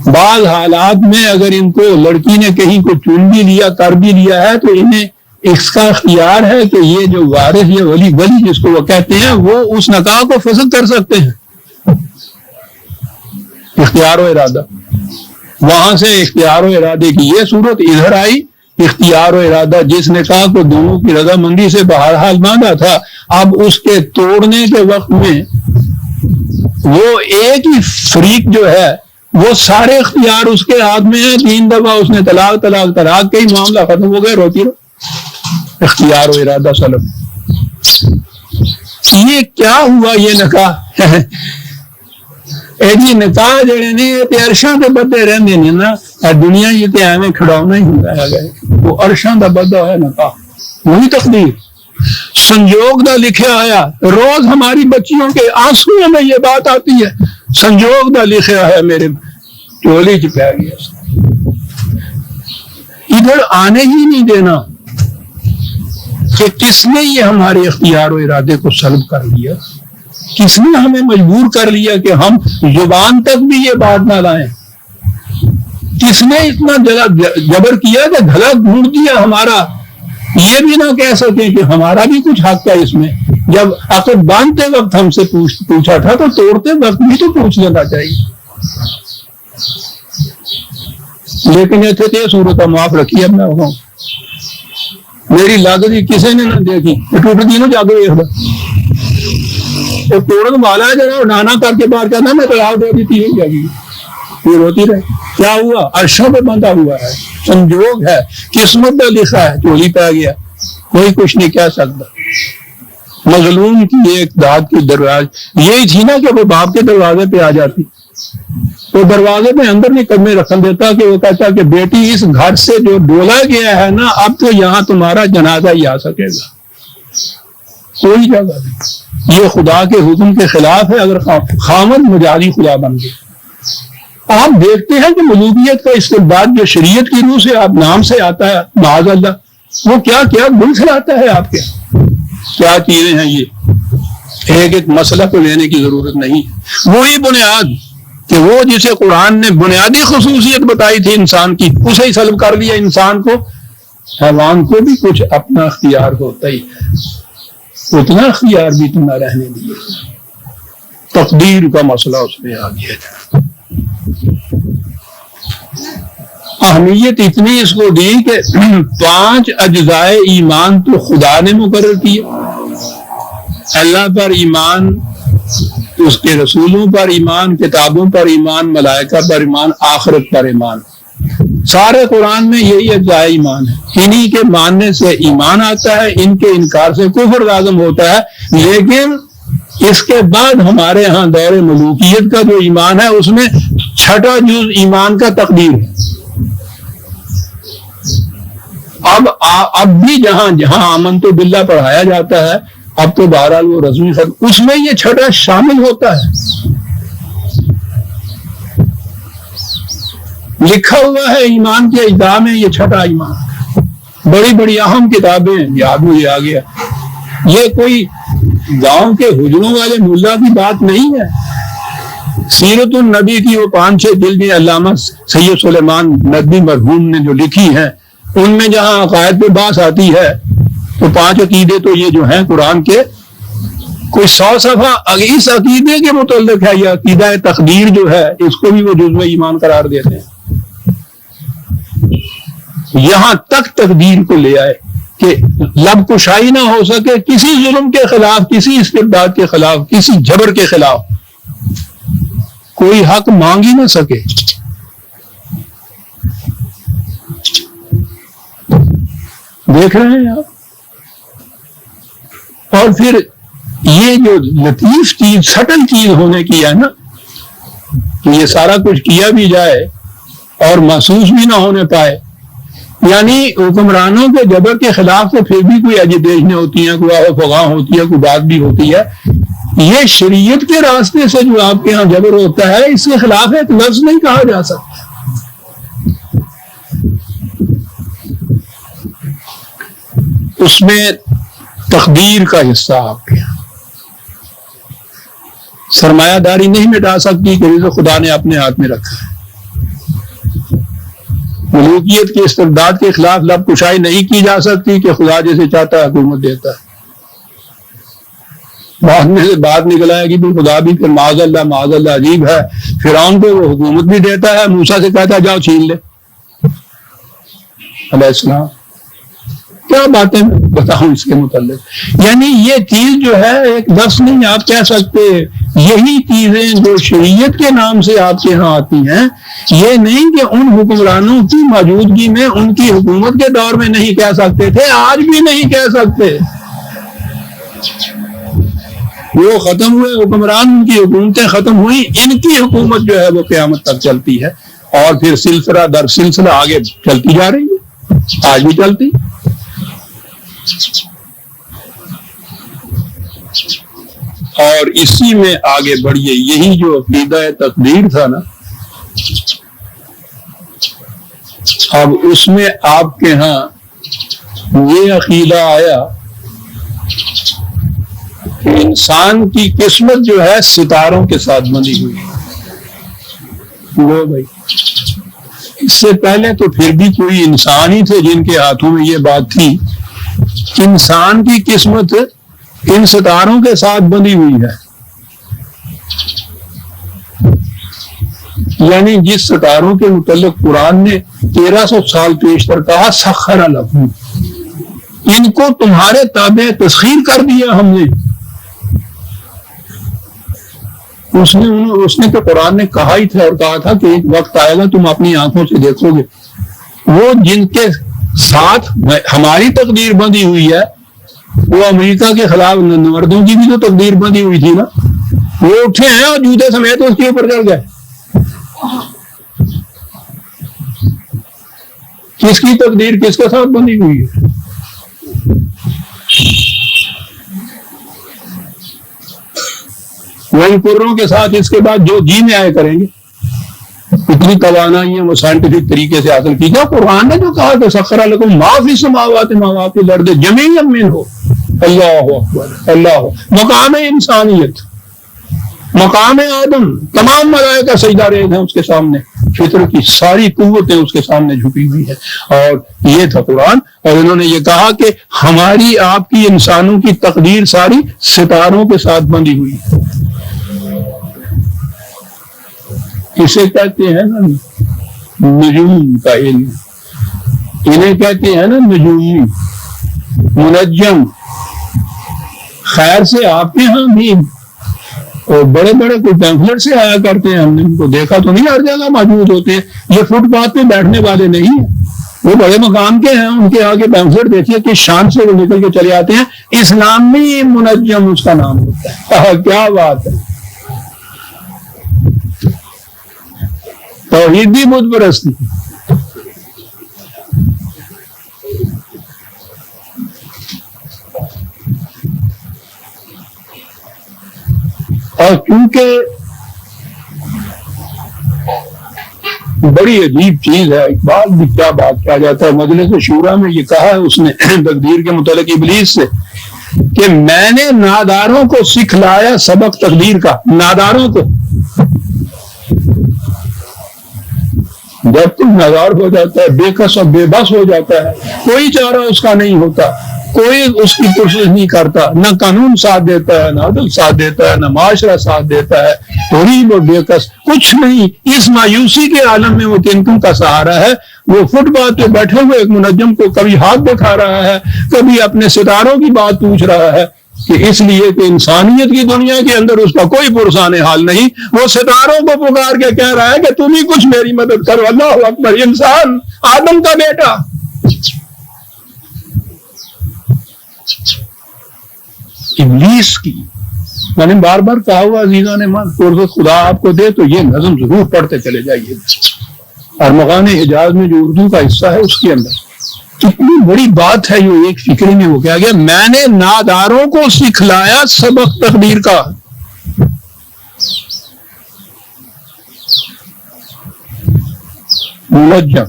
بعض حالات میں اگر ان کو لڑکی نے کہیں کو چن بھی لیا، کر بھی لیا ہے، تو انہیں اس کا اختیار ہے کہ یہ جو وارث یا ولی جس کو وہ کہتے ہیں وہ اس نکاح کو فسخ کر سکتے ہیں۔ اختیار و ارادہ، وہاں سے اختیار و ارادے کی یہ صورت ادھر آئی۔ اختیار و ارادہ جس نکاح کو دونوں کی رضامندی سے بہرحال باندھا تھا، اب اس کے توڑنے کے وقت میں وہ ایک ہی فریق جو ہے وہ سارے اختیار اس کے ہاتھ میں ہے۔ 3 دفعہ اس نے طلاق کے ہی معاملہ ختم ہو گئے، روتی رہو۔ اختیار و ارادہ سلب، یہ کیا ہوا؟ یہ نکاح ایڈی نکاح جڑے نے تے عرشاں تے بدے رہندے نے نا، دنیا یہ تے ایویں کھڑاونا ہی ہوندا ہے، وہ عرشاں دا بدہ ہے نکاح، وہی تقدیر سنجوگ دا لکھیا آیا۔ روز ہماری بچیوں کے آنسو میں یہ بات آتی ہے، سنجوگ دا لکھیا ہے میرے چولی چ پی گیا، ادھر آنے ہی نہیں دینا۔ کہ کس نے یہ ہمارے اختیار و ارادے کو سلب کر لیا، کس نے ہمیں مجبور کر لیا کہ ہم زبان تک بھی یہ بات نہ لائیں، کس نے اتنا جبر کیا کہ گھلا ڈھونڈ دیا ہمارا، یہ بھی نہ کہہ سکیں کہ ہمارا بھی کچھ حق ہے اس میں۔ جب عقد باندھتے وقت ہم سے پوچھا تھا تو توڑتے وقت بھی تو پوچھ لینا چاہیے، لیکن یہ تھے صورت معاف رکھی اب میں ہوں میری لاگتی کسی نے نہ دیکھی، ٹوٹ دی نا جاگ ویخ توڑن والا ہے جا نانا کر کے باہر کہنا میں طلاق دے دیتی ہے جاگی، یہ روتی رہے، کیا ہوا؟ عرشوں پہ بندھا ہوا ہے، سنجوگ ہے، قسمت پہ لکھا ہے، چولی پہ گیا، کوئی کچھ نہیں کہہ سکتا۔ مظلوم کی ایک داد کی دروازے یہی تھی نا کہ وہ باپ کے دروازے پہ آ جاتی، وہ دروازے پہ اندر نہیں قدمیں رکھن دیتا کہ وہ کہتا کہ بیٹی اس گھر سے جو ڈولا گیا ہے نا اب تو یہاں تمہارا جنازہ ہی آ سکے گا، کوئی جگہ نہیں، یہ خدا کے حکم کے خلاف ہے۔ اگر خامد مجازی خدا بن گئے، آپ دیکھتے ہیں کہ ملوکیت کا استبداد جو شریعت کی روح سے آپ نام سے آتا ہے، معاذ اللہ، وہ کیا کیا گل کھلاتا ہے آپ کے، کیا چیزیں ہیں یہ، ایک ایک مسئلہ کو لینے کی ضرورت نہیں ہے۔ وہی بنیاد کہ وہ جسے قرآن نے بنیادی خصوصیت بتائی تھی انسان کی، اسے ہی سلب کر لیا انسان کو۔ حیوان کو بھی کچھ اپنا اختیار ہوتا ہی ہے، اتنا اختیار بھی تو نہ رہنے دیا، تقدیر کا مسئلہ اس میں آ گیا۔ اہمیت اتنی اس کو دی کہ 5 اجزائے ایمان تو خدا نے مقرر کیا، اللہ پر ایمان، اس کے رسولوں پر ایمان، کتابوں پر ایمان، ملائکہ پر ایمان، آخرت پر ایمان، سارے قرآن میں یہی اجزائے ایمان ہے۔ انہی کے ماننے سے ایمان آتا ہے، ان کے انکار سے کفر لازم ہوتا ہے۔ لیکن اس کے بعد ہمارے ہاں دور ملوکیت کا جو ایمان ہے اس میں 6واں جز ایمان کا تقدیر ہے۔ اب بھی جہاں جہاں آمنت باللہ پڑھایا جاتا ہے، اب تو بہرحال وہ رسمی خط اس میں یہ 6واں شامل ہوتا ہے، لکھا ہوا ہے ایمان کے اجزاء میں یہ 6واں ایمان۔ بڑی بڑی اہم کتابیں یاد مجھے آ گیا، یہ کوئی گاؤں کے حجروں والے ملا کی بات نہیں ہے۔ سیرت النبی کی وہ 5-6 جلدیں علامہ سید سلیمان ندوی مرحوم نے جو لکھی ہیں، ان میں جہاں عقائد پہ بحث آتی ہے تو 5 عقیدے تو یہ جو ہیں قرآن کے، کوئی 100 صفحہ اس عقیدے کے متعلق ہے، یہ عقیدہ تقدیر جو ہے اس کو بھی وہ جزو ایمان قرار دیتے ہیں۔ یہاں تک تقدیر کو لے آئے کہ لب کشائی نہ ہو سکے کسی ظلم کے خلاف، کسی استبداد کے خلاف، کسی جبر کے خلاف، کوئی حق مانگ ہی نہ سکے۔ دیکھ رہے ہیں آپ، اور پھر یہ جو لطیف چیز، سٹل چیز ہونے کی ہے نا، کہ یہ سارا کچھ کیا بھی جائے اور محسوس بھی نہ ہونے پائے، یعنی حکمرانوں کے جبر کے خلاف تو پھر بھی کوئی اجیٹیشنیں ہوتی ہیں، کوئی افواہ ہوتی ہے، کوئی بات بھی ہوتی ہے۔ یہ شریعت کے راستے سے جو آپ کے ہاں جبر ہوتا ہے، اس کے خلاف ایک لفظ نہیں کہا جا سکتا۔ اس میں تقدیر کا حصہ آپ کے یہاں، سرمایہ داری نہیں مٹا سکتی کہ رزق خدا نے اپنے ہاتھ میں رکھا ہے۔ ملوکیت کے استبداد کے خلاف لب کشائی نہیں کی جا سکتی کہ خدا جیسے چاہتا ہے حکومت دیتا ہے۔ بعد میں سے بات نکل آئے گی بھی خدا بھی پھر معاذ اللہ عجیب ہے، فرعون کو وہ حکومت بھی دیتا ہے، موسیٰ سے کہتا ہے جاؤ چھین لے علیہ السلام۔ کیا باتیں بتاؤں اس کے متعلق، یعنی یہ چیز جو ہے ایک لفظ نہیں آپ کہہ سکتے۔ یہی چیزیں جو شریعت کے نام سے آپ کے ہاں آتی ہیں، یہ نہیں کہ ان حکمرانوں کی موجودگی میں ان کی حکومت کے دور میں نہیں کہہ سکتے تھے، آج بھی نہیں کہہ سکتے۔ وہ ختم ہوئے حکمران، ان کی حکومتیں ختم ہوئی، ان کی حکومت جو ہے وہ قیامت تک چلتی ہے، اور پھر سلسلہ در سلسلہ آگے چلتی جا رہی ہے، آج بھی چلتی۔ اور اسی میں آگے بڑھیے، یہی جو عقیدہ تقدیر تھا نا، اب اس میں آپ کے ہاں یہ عقیدہ آیا کہ انسان کی قسمت جو ہے ستاروں کے ساتھ بندھی ہوئی ہے۔ وہ بھائی اس سے پہلے تو پھر بھی کوئی انسان ہی تھے جن کے ہاتھوں میں یہ بات تھی، انسان کی قسمت ان ستاروں کے ساتھ بندھی ہوئی ہے۔ یعنی جس ستاروں کے متعلق قرآن نے 1300 سال پیشتر کہا سخر لکم، ان کو تمہارے تابع تسخیر کر دیا ہم نے۔ اس نے تو قرآن نے کہا ہی تھا اور کہا تھا کہ ایک وقت آئے گا تم اپنی آنکھوں سے دیکھو گے، وہ جن کے ساتھ ہماری تقدیر بندھی ہوئی ہے، وہ امریکہ کے خلاف نوردوں کی بھی تو تقدیر بندھی ہوئی تھی نا، وہ اٹھے ہیں اور جوتے سمیت اس کے اوپر چڑھ گئے۔ کس کی تقدیر کس کے ساتھ بندھی ہوئی ہے؟ وہی پروں کے ساتھ اس کے بعد جو جی میں آئے کریں گے، اتنی توانائیاں وہ سائنٹیفک طریقے سے حاصل کی۔ کیا قرآن نے جو کہا کہ سخر لکم ما فی السماوات ما فی الارض جمیعا منہ، اللہ اکبر اللہ، مقام انسانیت، مقام آدم، تمام ملائکہ سجدہ ریز ہیں اس کے سامنے، فطر کی ساری قوتیں اس کے سامنے جھکی ہوئی ہیں، اور یہ تھا قرآن۔ اور انہوں نے یہ کہا کہ ہماری آپ کی انسانوں کی تقدیر ساری ستاروں کے ساتھ بندھی ہوئی ہے۔ اسے کہتے ہیں نا نجوم کا علم، انہیں کہتے ہیں نا نجومی، منجم۔ خیر سے آپ کے ہاں بھی اور بڑے بڑے کوئی پیمفلٹ سے آیا کرتے ہیں، ہم نے ان کو دیکھا تو نہیں، ہر جگہ موجود ہوتے ہیں، یہ فٹ پاتھ پہ بیٹھنے والے نہیں ہیں، وہ بڑے مقام کے ہیں، ان کے آگے پیمفلٹ دیکھیے کہ شان سے وہ نکل کے چلے آتے ہیں۔ اسلامی منجم اس کا نام ہوتا ہے۔ کیا بات ہے، توحیدی بت پرستی۔ اور کیونکہ بڑی عجیب چیز ہے، اقبال بھی کیا بات کیا جاتا ہے، مجلس شورا میں یہ کہا ہے اس نے تقدیر کے متعلق ابلیس سے کہ میں نے ناداروں کو سکھلایا سبق تقدیر کا۔ ناداروں کو، جب تم نادار ہو جاتا ہے، بے کس اور بے بس ہو جاتا ہے، کوئی چارہ اس کا نہیں ہوتا، کوئی اس کی کوشش نہیں کرتا، نہ قانون ساتھ دیتا ہے، نہ عدل ساتھ دیتا ہے، نہ معاشرہ ساتھ دیتا ہے، غریب اور بے کس کچھ نہیں، اس مایوسی کے عالم میں وہ کن کن کا سہارا ہے۔ وہ فٹ پاتھ پہ بیٹھے ہوئے ایک منجم کو کبھی ہاتھ دکھا رہا ہے، کبھی اپنے ستاروں کی بات پوچھ رہا ہے، کہ اس لیے کہ انسانیت کی دنیا کے اندر اس کا کوئی پرسان حال نہیں، وہ ستاروں کو پکار کے کہہ رہا ہے کہ تم ہی کچھ میری مدد کرو۔ اللہ اکبر، انسان، آدم کا بیٹا۔ ابلیس کی، میں نے بار بار کہا ہوا عزیزان مان، فرصت خدا آپ کو دے تو یہ نظم ضرور پڑھتے چلے جائیے، اور مغان حجاز میں جو اردو کا حصہ ہے اس کے اندر کتنی بڑی بات ہے، یہ ایک فکرے میں وہ کیا گیا، میں نے ناداروں کو سکھلایا سبق تقدیر کا۔ منجم۔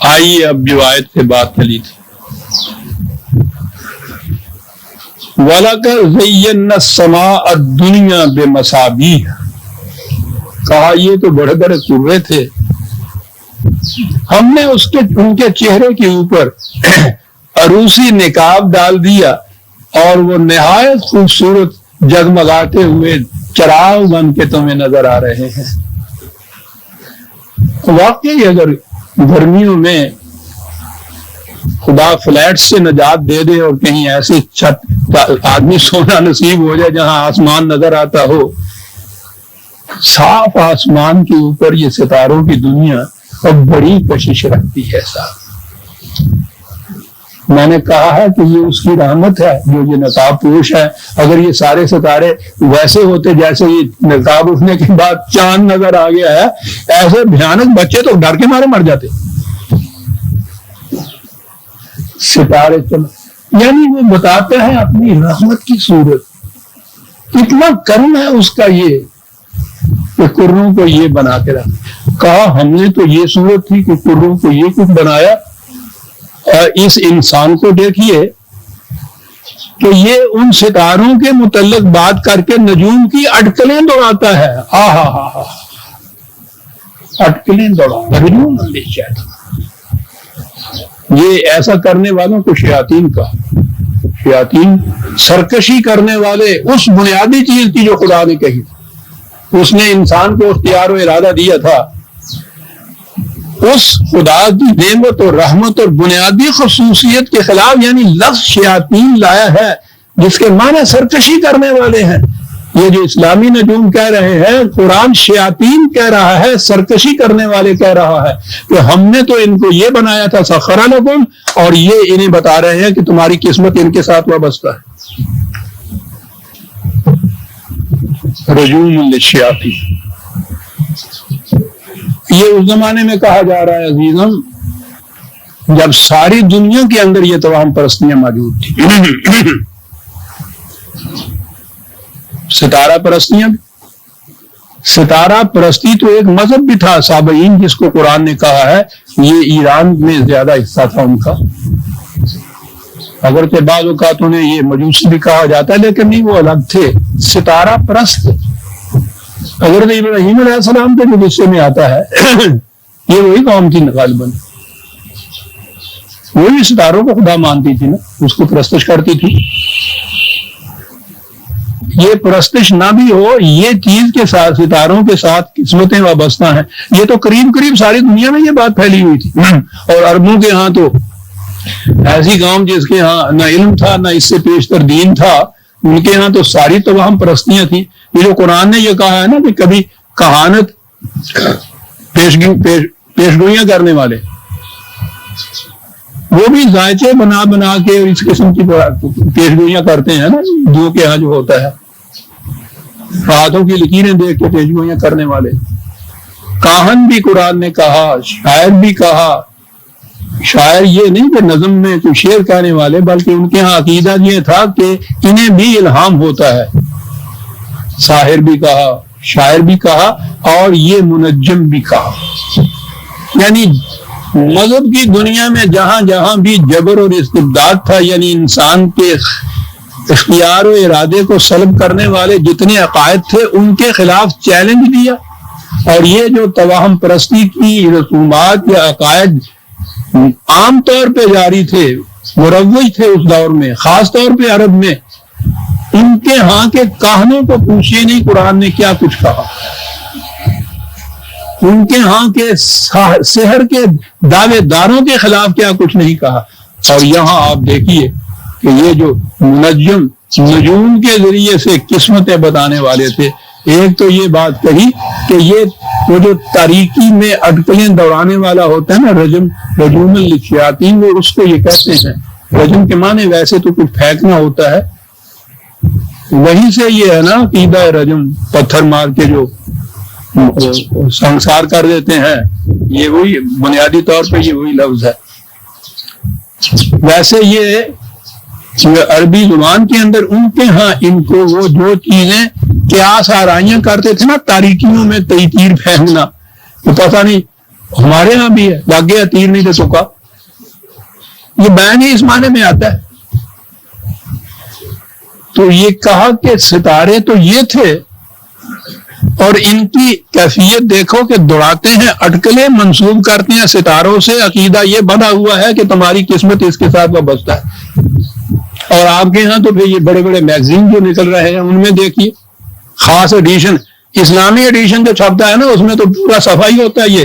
آئیے اب جو آیت سے بات چلی تھی، وَلَقَدْ زَيَّنَّا السَّمَاءَ الدُّنْيَا بِمَصَابِيحَ، کہا یہ تو بڑے بڑے سرے تھے، ہم نے ان کے چہرے کے اوپر عروسی نقاب ڈال دیا، اور وہ نہایت خوبصورت جگمگاتے ہوئے چراغ بن کے تمہیں نظر آ رہے ہیں۔ واقعی اگر گرمیوں میں خدا فلیٹ سے نجات دے دے اور کہیں ایسی چھت آدمی سونا نصیب ہو جائے جہاں آسمان نظر آتا ہو، صاف آسمان کے اوپر یہ ستاروں کی دنیا اب بڑی کشش رکھتی ہے۔ صاحب میں نے کہا ہے کہ یہ اس کی رحمت ہے جو یہ نقاب پوش ہے. اگر یہ سارے ستارے ویسے ہوتے جیسے یہ نقاب اٹھنے کے بعد چاند نظر آ گیا ہے, ایسے بھیانک بچے تو ڈر کے مارے مر جاتے. ستارے یعنی وہ بتاتا ہے اپنی رحمت کی صورت. کتنا کرم ہے اس کا یہ کہ کروں کو یہ بنا کے رکھا. کہا ہم نے تو یہ صورت تھی کہ کروں کو یہ کچھ بنایا. اس انسان کو دیکھیے کہ یہ ان ستاروں کے متعلق بات کر کے نجوم کی اٹکلیں دوڑاتا ہے. اٹکلیں دوڑاتا ہے. یہ ایسا کرنے والوں کو شیاطین کا, شیاطین سرکشی کرنے والے اس بنیادی چیز کی جو خدا نے کہی, اس نے انسان کو اختیار و ارادہ دیا تھا, اس خدا کی نعمت اور رحمت اور بنیادی خصوصیت کے خلاف یعنی لفظ شیاطین لایا ہے جس کے معنی سرکشی کرنے والے ہیں. یہ جو اسلامی نجوم کہہ رہے ہیں, قرآن شیاطین کہہ رہا ہے, سرکشی کرنے والے کہہ رہا ہے کہ ہم نے تو ان کو یہ بنایا تھا سخر لکم, اور یہ انہیں بتا رہے ہیں کہ تمہاری قسمت ان کے ساتھ وابستہ ہے. رجوم للشیاطین, یہ اس زمانے میں کہا جا رہا ہے عزیزم جب ساری دنیا کے اندر یہ توہم پرستیاں موجود تھیں. ستارہ پرستیاں, ستارہ پرستی تو ایک مذہب بھی تھا سابعین, جس کو قرآن نے کہا ہے یہ ایران میں زیادہ حصہ تھا ان کا. اگرچہ بعض اوقات انہیں یہ مجوسی بھی کہا جاتا ہے, لیکن نہیں, وہ الگ تھے, ستارہ پرست. حضرت ابراہیم علیہ السلام کے جو غصے میں آتا ہے یہ وہی قوم تھی غالباً, وہی ستاروں کو خدا مانتی تھی نا, اس کو پرستش کرتی تھی. یہ پرستش نہ بھی ہو, یہ چیز کے ساتھ ستاروں کے ساتھ قسمتیں وابستہ ہیں. یہ تو قریب ساری دنیا میں یہ بات پھیلی ہوئی تھی. اور عربوں کے ہاں تو ایسی قوم جس کے ہاں نہ علم تھا نہ اس سے پیشتر دین تھا, ان کے ہاں تو ساری توہم پرستیاں تھیں. یہ جو قرآن نے یہ کہا ہے نا کہ کبھی کہانت پیشگوئیاں کرنے والے, وہ بھی ذائچے بنا بنا کے اس قسم کی پیشگوئیاں کرتے ہیں نا, دو کے ہاں جو ہوتا ہے ہاتھوں کی لکیریں دیکھ کے پیشگوئیاں کرنے والے. کاہن بھی قرآن نے کہا, شاعر بھی کہا. شاعر یہ نہیں کہ نظم میں کوئی شعر کہنے والے, بلکہ ان کے ہاں عقیدہ یہ تھا کہ انہیں بھی الہام ہوتا ہے. ساحر بھی کہا, شاعر بھی کہا, اور یہ منجم بھی کہا. یعنی مذہب کی دنیا میں جہاں جہاں بھی جبر اور استبداد تھا, یعنی انسان کے اختیار و ارادے کو سلب کرنے والے جتنے عقائد تھے ان کے خلاف چیلنج دیا. اور یہ جو توہم پرستی کی رسومات یا عقائد عام طور پہ جاری تھے, مروج تھے اس دور میں, خاص طور پہ عرب میں, ان کے ہاں کے کہانوں کو پوچھیے نہیں قرآن نے کیا کچھ کہا. ان کے ہاں کے سحر کے دعوے داروں کے خلاف کیا کچھ نہیں کہا. اور یہاں آپ دیکھیے کہ یہ جو منجم نجوم کے ذریعے سے قسمتیں بتانے والے تھے, ایک تو یہ بات کہی کہ یہ وہ جو تاریکی میں اٹکلیں دوڑانے والا ہوتا ہے نا, رجوم للشیاطین, وہ اس کو یہ کہتے ہیں. رجم کے معنی ویسے تو کچھ پھینکنا ہوتا ہے, وہیں سے یہ ہے نا عقیدہ رجم, پتھر مار کے جو سنسار کر دیتے ہیں, یہ وہی بنیادی طور پہ یہ وہی لفظ ہے. ویسے یہ عربی زبان کے اندر ان کے ہاں ان کو وہ جو چیزیں قیاس آرائیاں کرتے تھے نا, تاریکیوں میں تیر پھینکنا, تو پتہ نہیں ہمارے ہاں بھی ہے, لگ گیا تیر نہیں تو چکا. یہ بیان ہی اس معنی میں آتا ہے. تو یہ کہا کہ ستارے تو یہ تھے, اور ان کی کیفیت دیکھو کہ دوڑاتے ہیں, اٹکلیں منسوب کرتے ہیں ستاروں سے. عقیدہ یہ بنا ہوا ہے کہ تمہاری قسمت اس کے ساتھ وابستہ ہے. اور آپ کے ہاں تو پھر یہ بڑے بڑے میگزین جو نکل رہے ہیں ان میں دیکھیے خاص ایڈیشن, اسلامی ایڈیشن جو چھپتا ہے نا, اس میں تو پورا صفائی ہوتا ہے یہ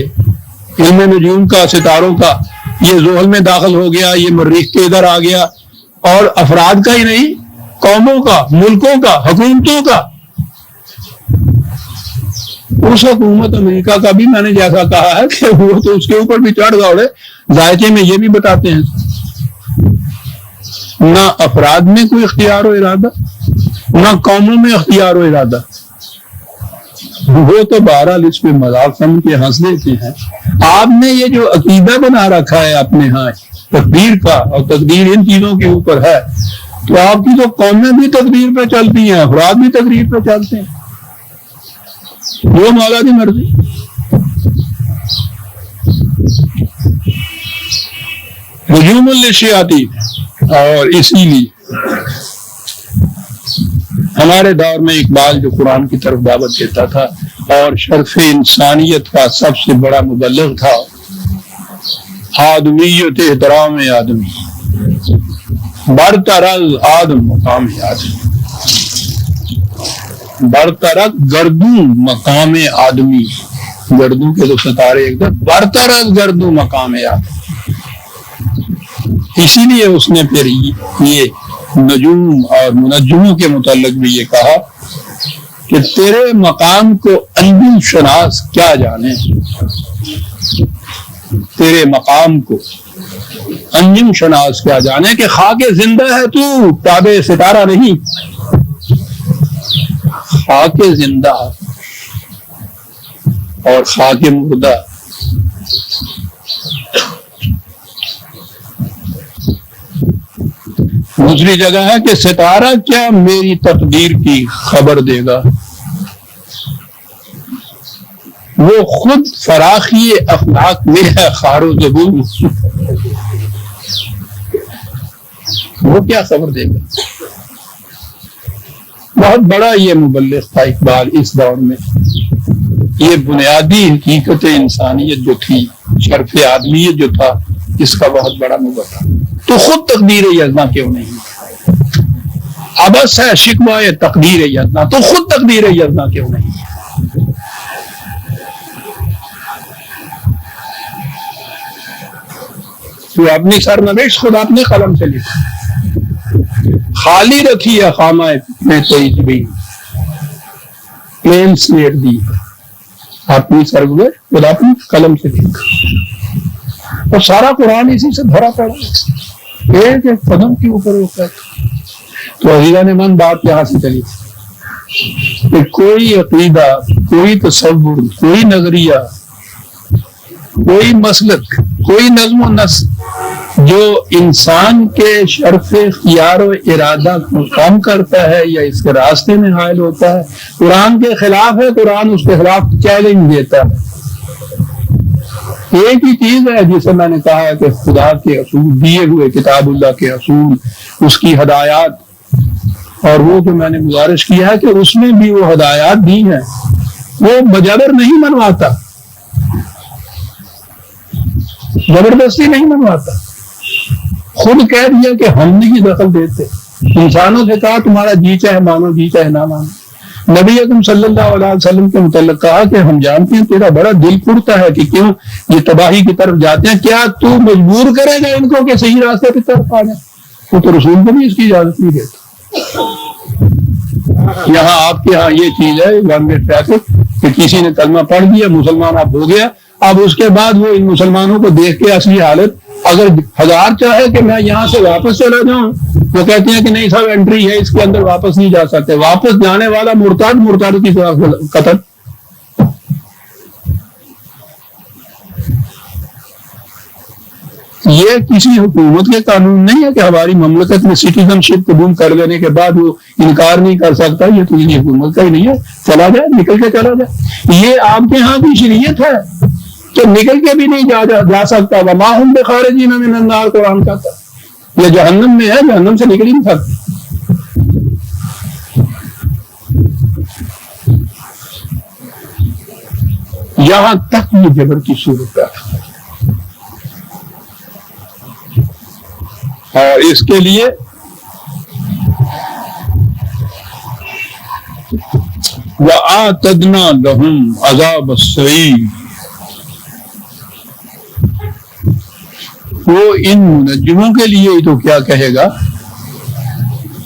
علم نجوم کا, ستاروں کا. یہ زحل میں داخل ہو گیا, یہ مریخ کے ادھر آ گیا, اور افراد کا ہی نہیں, قوموں کا, ملکوں کا, حکومتوں کا. اس حکومت امریکہ کا بھی میں نے جیسا کہا ہے کہ وہ تو اس کے اوپر بھی چڑھ دوڑے, ذائقے میں یہ بھی بتاتے ہیں. نہ افراد میں کوئی اختیار و ارادہ، نہ قوموں میں اختیار و ارادہ. وہ تو بہرحال اس پہ مذاق سمجھ کے ہنس دیتے ہیں. آپ نے یہ جو عقیدہ بنا رکھا ہے اپنے ہاں تقدیر کا، اور تقدیر ان چیزوں کے اوپر ہے، تو آپ کی تو قومیں بھی تقدیر پہ چلتی ہیں، افراد بھی تقدیر پہ چلتے ہیں، وہ مولا کی مرضی. ہجوم الشیاطین. اور اسی لیے ہمارے دور میں اقبال جو قرآن کی طرف دعوت دیتا تھا اور شرف انسانیت کا سب سے بڑا مبلغ تھا، آدمیت احترام آدمی، برتر از آدم مقام آدمی، برتر گردوں مقام آدمی. گردوں کے تو ستارے ایک دم برتر از گردوں مقام آدمی. اسی لیے اس نے پھر یہ نجوم اور منجموں کے متعلق بھی یہ کہا کہ تیرے مقام کو انجم شناس کیا جانے، تیرے مقام کو انجم شناس کیا جانے کہ خاک زندہ ہے تو تابع ستارہ نہیں. خاک زندہ اور خاک مردہ. دوسری جگہ ہے کہ ستارہ کیا میری تقدیر کی خبر دے گا، وہ خود فراخی اخلاق میں ہے خار و زبون، وہ کیا خبر دے گا. بہت بڑا یہ مبلغ تھا اقبال اس دور میں. یہ بنیادی حقیقت انسانیت جو تھی، شرف آدمیت جو تھا، اس کا بہت بڑا مبلغ. تو خود تقدیر یزنا کیوں نہیں؟ ابس ہے شکوہ تقدیر یزنا، تو خود تقدیر یزنا کیوں نہیں؟ تو اپنی سرنوشت خود اپنے قلم سے لکھا، خالی رکھی ہے خامہ میں تجبین، پلین سلیٹ دی، اپنی سرنوشت خود اپنی قلم سے لکھا. اور سارا قرآن اسی سے بھرا پڑا، ایک ایک قدم کے اوپر ہوتا ہے. تو عزیزان من بات یہاں سے چلی کہ کوئی عقیدہ، کوئی تصور، کوئی نظریہ، کوئی مسلک، کوئی نظم و نسق جو انسان کے شرف اختیار و ارادہ کو کم کرتا ہے یا اس کے راستے میں حائل ہوتا ہے، قرآن کے خلاف ہے. قرآن اس کے خلاف چیلنج دیتا ہے. ایک ہی چیز ہے جسے میں نے کہا کہ خدا کے اصول دیے ہوئے، کتاب اللہ کے اصول، اس کی ہدایات، اور وہ جو میں نے گزارش کیا ہے کہ اس میں بھی وہ ہدایات دی ہیں، وہ بجبر نہیں منواتا، زبردستی نہیں منواتا. خود کہہ دیا کہ ہم نہیں دخل دیتے. انسانوں سے کہا تمہارا جی چاہے مانو، جی چاہے نہ مانو. نبی اکرم صلی اللہ علیہ وسلم کے متعلق کہا کہ ہم جانتے ہیں تیرا بڑا دل پڑتا ہے کہ کیوں یہ تباہی کی طرف جاتے ہیں، کیا تو مجبور کرے گا ان کو کہ صحیح راستے کی طرف آ جائیں؟ وہ تو رسول کو بھی اس کی اجازت نہیں دیتا. یہاں آپ کے ہاں یہ چیز ہے ون وے ٹریفک کہ کسی نے کلمہ پڑھ دیا، مسلمان اب ہو گیا، اب اس کے بعد وہ ان مسلمانوں کو دیکھ کے اصلی حالت، اگر 1000 چاہے کہ میں یہاں سے واپس چلا جاؤں، وہ کہتے ہیں کہ نہیں صاحب انٹری ہے اس کے اندر، واپس نہیں جا سکتے. واپس جانے والا مرتد کی طرف قتل. یہ کسی حکومت کے قانون نہیں ہے کہ ہماری مملکت میں سٹیزن شپ قبول کر لینے کے بعد وہ انکار نہیں کر سکتا. یہ تو یہ حکومت کا ہی نہیں ہے، چلا جائے، نکل کے چلا جائے. یہ آپ کے ہاں بھی شریعت ہے کہ نکل کے بھی نہیں جا سکتا. وما هم بخارجین من النار، قرآن کہتا ہے. یہ جہنم میں ہے، جہنم سے نکل ہی نہیں سکتا. یہاں تک یہ جبر کی صورت ہے. اور اس کے لیے وَآتَدْنَا لَهُمْ عَذَابَ السَّعِيرِ، وہ ان منجموں کے لیے ہی تو کیا کہے گا.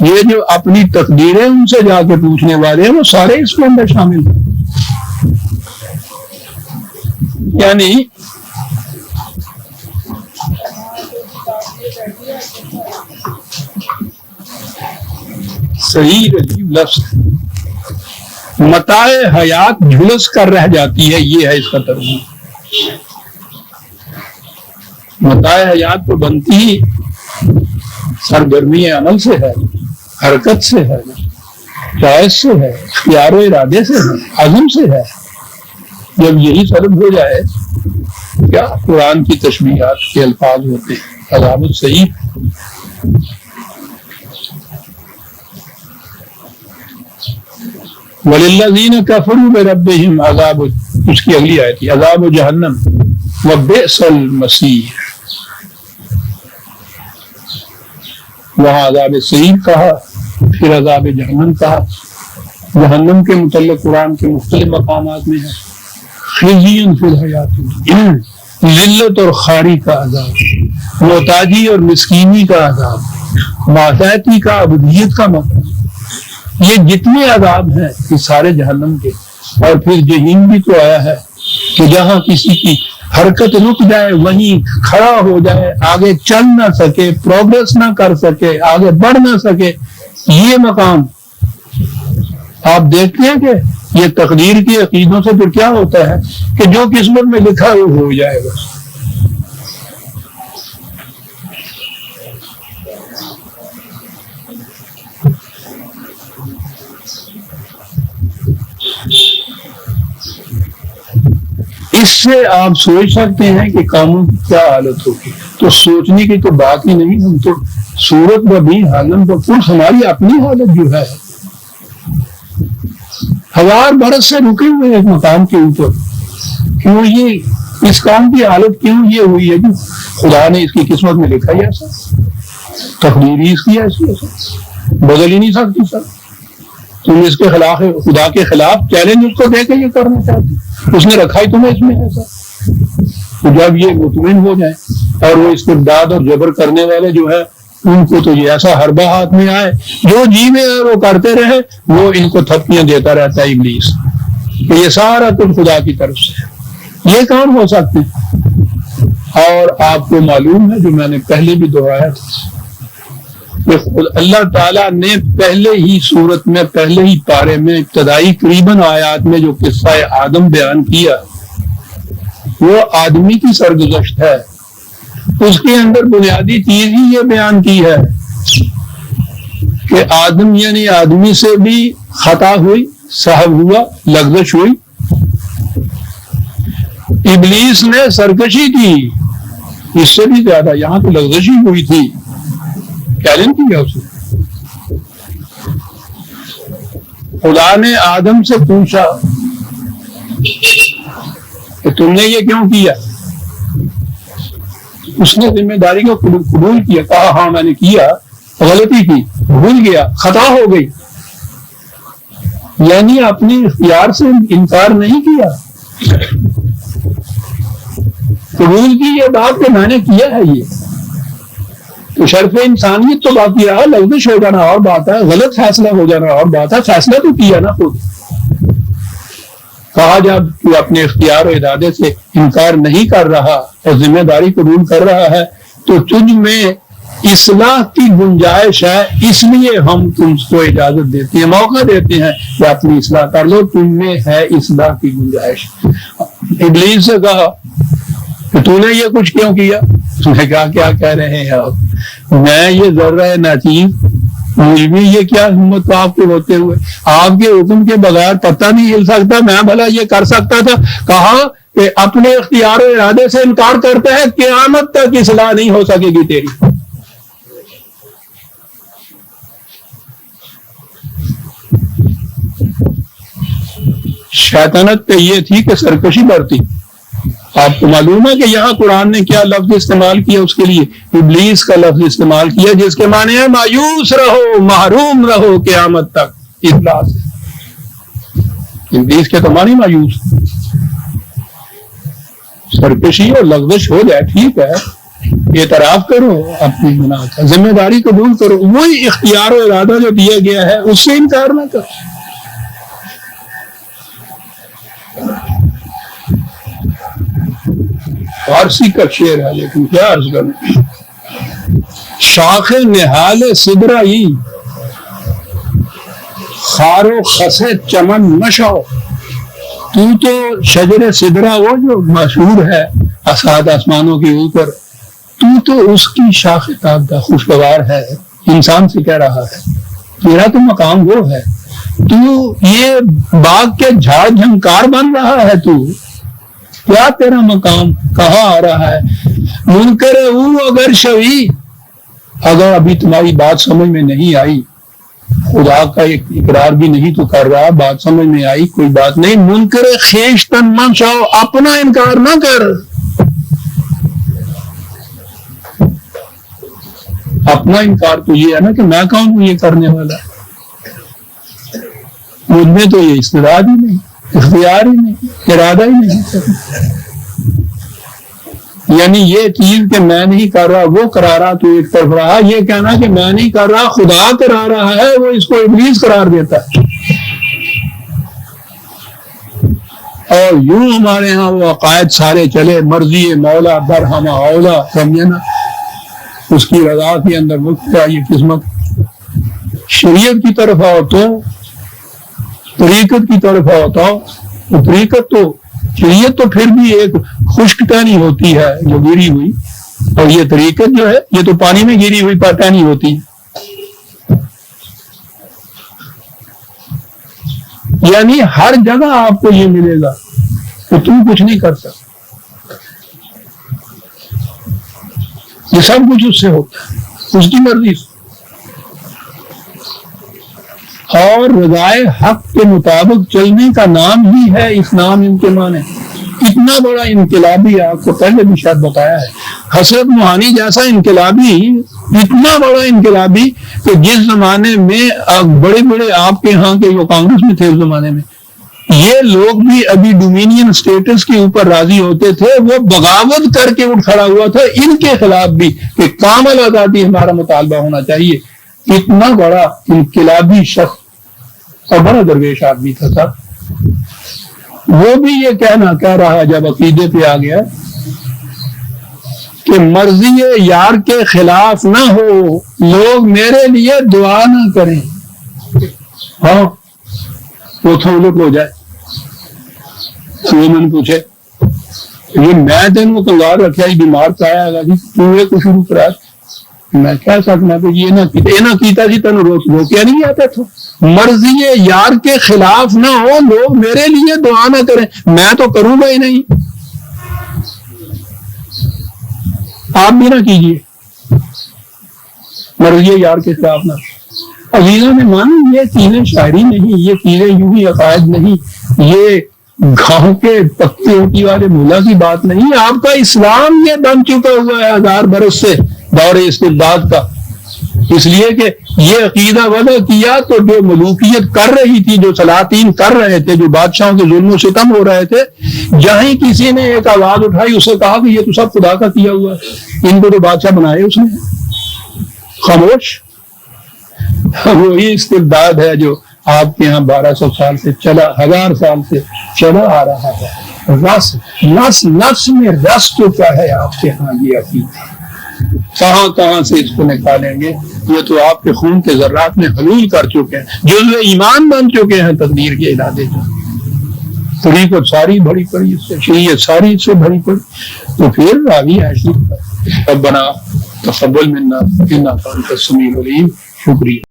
یہ جو اپنی تقدیریں ان سے جا کے پوچھنے والے ہیں وہ سارے اس کے اندر شامل ہیں. یعنی صحیح عجیب لفظ ہے. متاع حیات جھلس کر رہ جاتی ہے، یہ ہے اس کا ترجمہ. متاع حیات تو بنتی ہی سرگرمی عمل سے ہے، حرکت سے ہے، چوائس سے ہے، اختیار و ارادے سے ہے، عزم سے ہے. جب یہی سلب ہو جائے کیا قرآن کی تشبیہات کے الفاظ ہوتے ہیں. عذاب الصحیح وَلِلَّذِينَ كَفَرُوا بِرَبِّهِمْ عذاب، اس کی اگلی آیت ہے عذاب جہنم وَبِئْسَ الْمَصِيرُ. وہاں عذاب صحیح کہا، پھر عذاب جہنم کہا. جہنم کے متعلق قرآن کے مختلف مقامات میں ہے خزی فی الحیات الدنیا، ذلت اور خاری کا عذاب، محتاجی اور مسکینی کا عذاب، ماتحتی کا، عبودیت کا مقام. یہ جتنے عذاب ہیں یہ سارے جہنم کے. اور پھر جہنم بھی تو آیا ہے کہ جہاں کسی کی حرکت رک جائے وہیں کھڑا ہو جائے، آگے چل نہ سکے، پروگرس نہ کر سکے، آگے بڑھ نہ سکے. یہ مقام آپ دیکھتے ہیں کہ یہ تقدیر کی عقیدوں سے پھر کیا ہوتا ہے کہ جو قسمت میں لکھا وہ ہو جائے گا. اس سے آپ سوچ سکتے ہیں کہ قوموں کی کیا حالت ہوگی. تو سوچنے کی تو بات ہی نہیں، ہم تو صورت ببی حالم تو کل ہماری اپنی حالت جو ہے 1000 برس سے رکے ہوئے ایک مقام کے اوپر. کیوں یہ اس قوم کی حالت کیوں یہ ہوئی ہے کہ خدا نے اس کی قسمت میں لکھا ہی ایسا، تقدیر ہی اس کی ایسی بدل ہی نہیں سکتی. سر تم اس کے خلاف، خدا کے خلاف چیلنج اس کو دے کے یہ کرنا چاہتے، اس نے رکھا ہی تمہیں اس میں ایسا. تو جب یہ مطمئن ہو جائے اور وہ استبداد اور جبر کرنے والے جو ہے ان کو تو یہ ایسا حربہ ہاتھ میں آئے، جو جی میں وہ کرتے رہے، وہ ان کو تھپکیاں دیتا رہتا ہے ابلیس کہ یہ سارا کچھ خدا کی طرف سے ہے. یہ کام ہو سکتے ہیں. اور آپ کو معلوم ہے جو میں نے پہلے بھی دہرایا تھا کہ اللہ تعالیٰ نے پہلے ہی صورت میں، پہلے ہی پارے میں، ابتدائی قریباً آیات میں جو قصہ آدم بیان کیا وہ آدمی کی سرگزشت ہے. اس کے اندر بنیادی چیز ہی یہ بیان کی ہے کہ آدم یعنی آدمی سے بھی خطا ہوئی، سہو ہوا، لغزش ہوئی. ابلیس نے سرکشی کی، اس سے بھی زیادہ یہاں تو لغزش ہی ہوئی تھی. چیلنج کیا اسے. خدا نے آدم سے پوچھا کہ تم نے یہ کیوں کیا؟ اس نے ذمہ داری کو قبول کیا، کہا ہاں میں نے کیا، غلطی کی، بھول گیا، خطا ہو گئی. یعنی اپنے اختیار سے انکار نہیں کیا، قبول کی یہ بات کہ میں نے کیا ہے. یہ تو شرف انسانیت تو باقی رہا، لغزش ہو جانا اور بات ہے، غلط فیصلہ ہو جانا اور بات ہے. فیصلہ تو کیا نا خود. کہا جب تو اپنے اختیار و ارادے سے انکار نہیں کر رہا اور ذمہ داری قبول کر رہا ہے تو تجھ میں اصلاح کی گنجائش ہے، اس لیے ہم تم کو اجازت دیتے ہیں، موقع دیتے ہیں کہ اپنی اصلاح کر لو، تم میں ہے اصلاح کی گنجائش. ابلیس سے کہا کہ تو نے یہ کچھ کیوں کیا؟ اس نے کہا کیا کہہ رہے ہیں آپ، میں یہ ذرہ ناچیز، مجھ میں یہ کیا ہمت آپ کے ہوتے ہوئے، آپ کے حکم کے بغیر پتہ نہیں ہل سکتا، میں بھلا یہ کر سکتا تھا. کہا کہ اپنے اختیار و ارادے سے انکار کرتا ہے، قیامت تک اصلاح نہیں ہو سکے گی تیری. شیطنت پہ یہ تھی کہ سرکشی برتی. آپ کو معلوم ہے کہ یہاں قرآن نے کیا لفظ استعمال کیا اس کے لیے؟ ابلیس کا لفظ استعمال کیا، جس کے معنی ہے مایوس رہو، محروم رہو قیامت تک اصلاح سے. ابلیس کے تو معنی مایوس، سرکشی اور لغزش ہو جائے ٹھیک ہے، اعتراف کرو اپنی گناہ کا، ذمہ داری قبول کرو، وہی اختیار و ارادہ جو دیا گیا ہے اس سے انکار نہ کرو. فارسی کا شعر ہے لیکن کیا عرض کروں، شاخ نہال سدرا ہی خار و خس چمن مشو، تو شجر سدرا وہ جو مشہور ہے سات آسمانوں کے اوپر، تو اس کی شاخ تابدہ خوشگوار ہے، انسان سے کہہ رہا ہے تیرا تو مقام وہ ہے، تو یہ باغ کے جھاڑ جھنکار بن رہا ہے، تو کیا تیرا مقام کہاں آ رہا ہے؟ منکر او اگر شوی، اگر ابھی تمہاری بات سمجھ میں نہیں آئی، خدا کا ایک اقرار بھی نہیں تو کر رہا، بات سمجھ میں آئی کوئی بات نہیں، منکر خیش تن من شاؤ، اپنا انکار نہ کر، اپنا انکار تو یہ ہے نا کہ میں کون ہوں یہ کرنے والا، مجھ میں تو یہ استعداد ہی نہیں، اختیار ہی نہیں، ارادہ ہی نہیں، یعنی یہ چیز کہ میں نہیں کر رہا وہ کرا رہا تو ایک طرف رہا، یہ کہنا کہ میں نہیں کر رہا خدا کرا رہا ہے وہ اس کو ابلیس قرار دیتا ہے۔ اور یوں ہمارے ہاں وہ عقائد سارے چلے، مرضی مولا برہمہ اولا، سمجھے نا، اس کی رضا کے اندر مفت یہ قسمت، شریعت کی طرف آؤ تو طریقت کی طرف آؤ تو طریقت تو شریعت تو پھر بھی ایک خشک ٹہنی ہوتی ہے جو گری ہوئی، اور یہ طریقت جو ہے یہ تو پانی میں گری ہوئی ٹہنی ہوتی ہے، یعنی ہر جگہ آپ کو یہ ملے گا کہ تم کچھ نہیں کر سکتے، یہ سب کچھ اس سے ہوتا ہے، اس کی مرضی سے، اور رضائے حق کے مطابق چلنے کا نام ہی ہے اسلام۔ ان کے معنی اتنا بڑا انقلابی، آپ کو پہلے بھی شاید بتایا ہے، حضرت موہانی جیسا انقلابی، اتنا بڑا انقلابی کہ جس زمانے میں بڑے بڑے آپ کے ہاں کے جو کانگریس میں تھے اس زمانے میں، یہ لوگ بھی ابھی ڈومینین سٹیٹس کے اوپر راضی ہوتے تھے، وہ بغاوت کر کے اٹھ کھڑا ہوا تھا ان کے خلاف بھی کہ کامل آزادی ہمارا مطالبہ ہونا چاہیے۔ اتنا بڑا انقلابی شخص اور بڑا درویش آدمی تھا صاحب، وہ بھی یہ کہہ رہا جب عقیدے پہ آ گیا کہ مرضی یار کے خلاف نہ ہو، لوگ میرے لیے دعا نہ کریں۔ ہاں وہ تھوڑا الٹ ہو جائے، میں نے پوچھے یہ میں تینوں کنگار رکھا جی بیمار پایا گا جی تو شروع کرا، میں کہہ سکنا کہ یہ نہ کیتا جی تینوں روکیا نہیں آتا تھا، مرضی یار کے خلاف نہ ہو، لوگ میرے لیے دعا نہ کریں، میں تو کروں گا ہی نہیں، آپ بھی نہ کیجیے، مرضی یار کے خلاف نہ۔ عزیزوں نے مانا یہ چیزیں شاعری نہیں، یہ چیزیں یوں ہی عقائد نہیں، یہ گاؤں کے پکی روٹی والے مولا کی بات نہیں، آپ کا اسلام یہ بن چکا ہوا ہے 1000 برس سے دور استبداد کا، اس لیے کہ یہ عقیدہ وضع کیا تو جو ملوکیت کر رہی تھی، جو سلاطین کر رہے تھے، جو بادشاہوں کے ظلم و ستم ہو رہے تھے، جہاں کسی نے ایک آواز اٹھائی اسے کہا کہ یہ تو سب خدا کا کیا ہوا ہے، ان کو تو بادشاہ بنائے اس نے، خاموش۔ وہی استبداد ہے جو آپ کے یہاں 1200 سال سے چلا، 1000 سال سے چلا آ رہا ہے، نس میں رس چکا ہے آپ کے ہاں یہ عقیدہ، کہاں سے اس کو نکالیں گے؟ یہ تو آپ کے خون کے ذرات میں حلول کر چکے ہیں، جزو ایمان بن چکے ہیں تقدیر کے ارادے جو، طریقت ساری بڑی پڑی اس سے، شریعت ساری اس سے بڑی پڑی، تو پھر راوی ایسی ربنا تقبل منا انک انت السمیع العلیم۔ شکریہ۔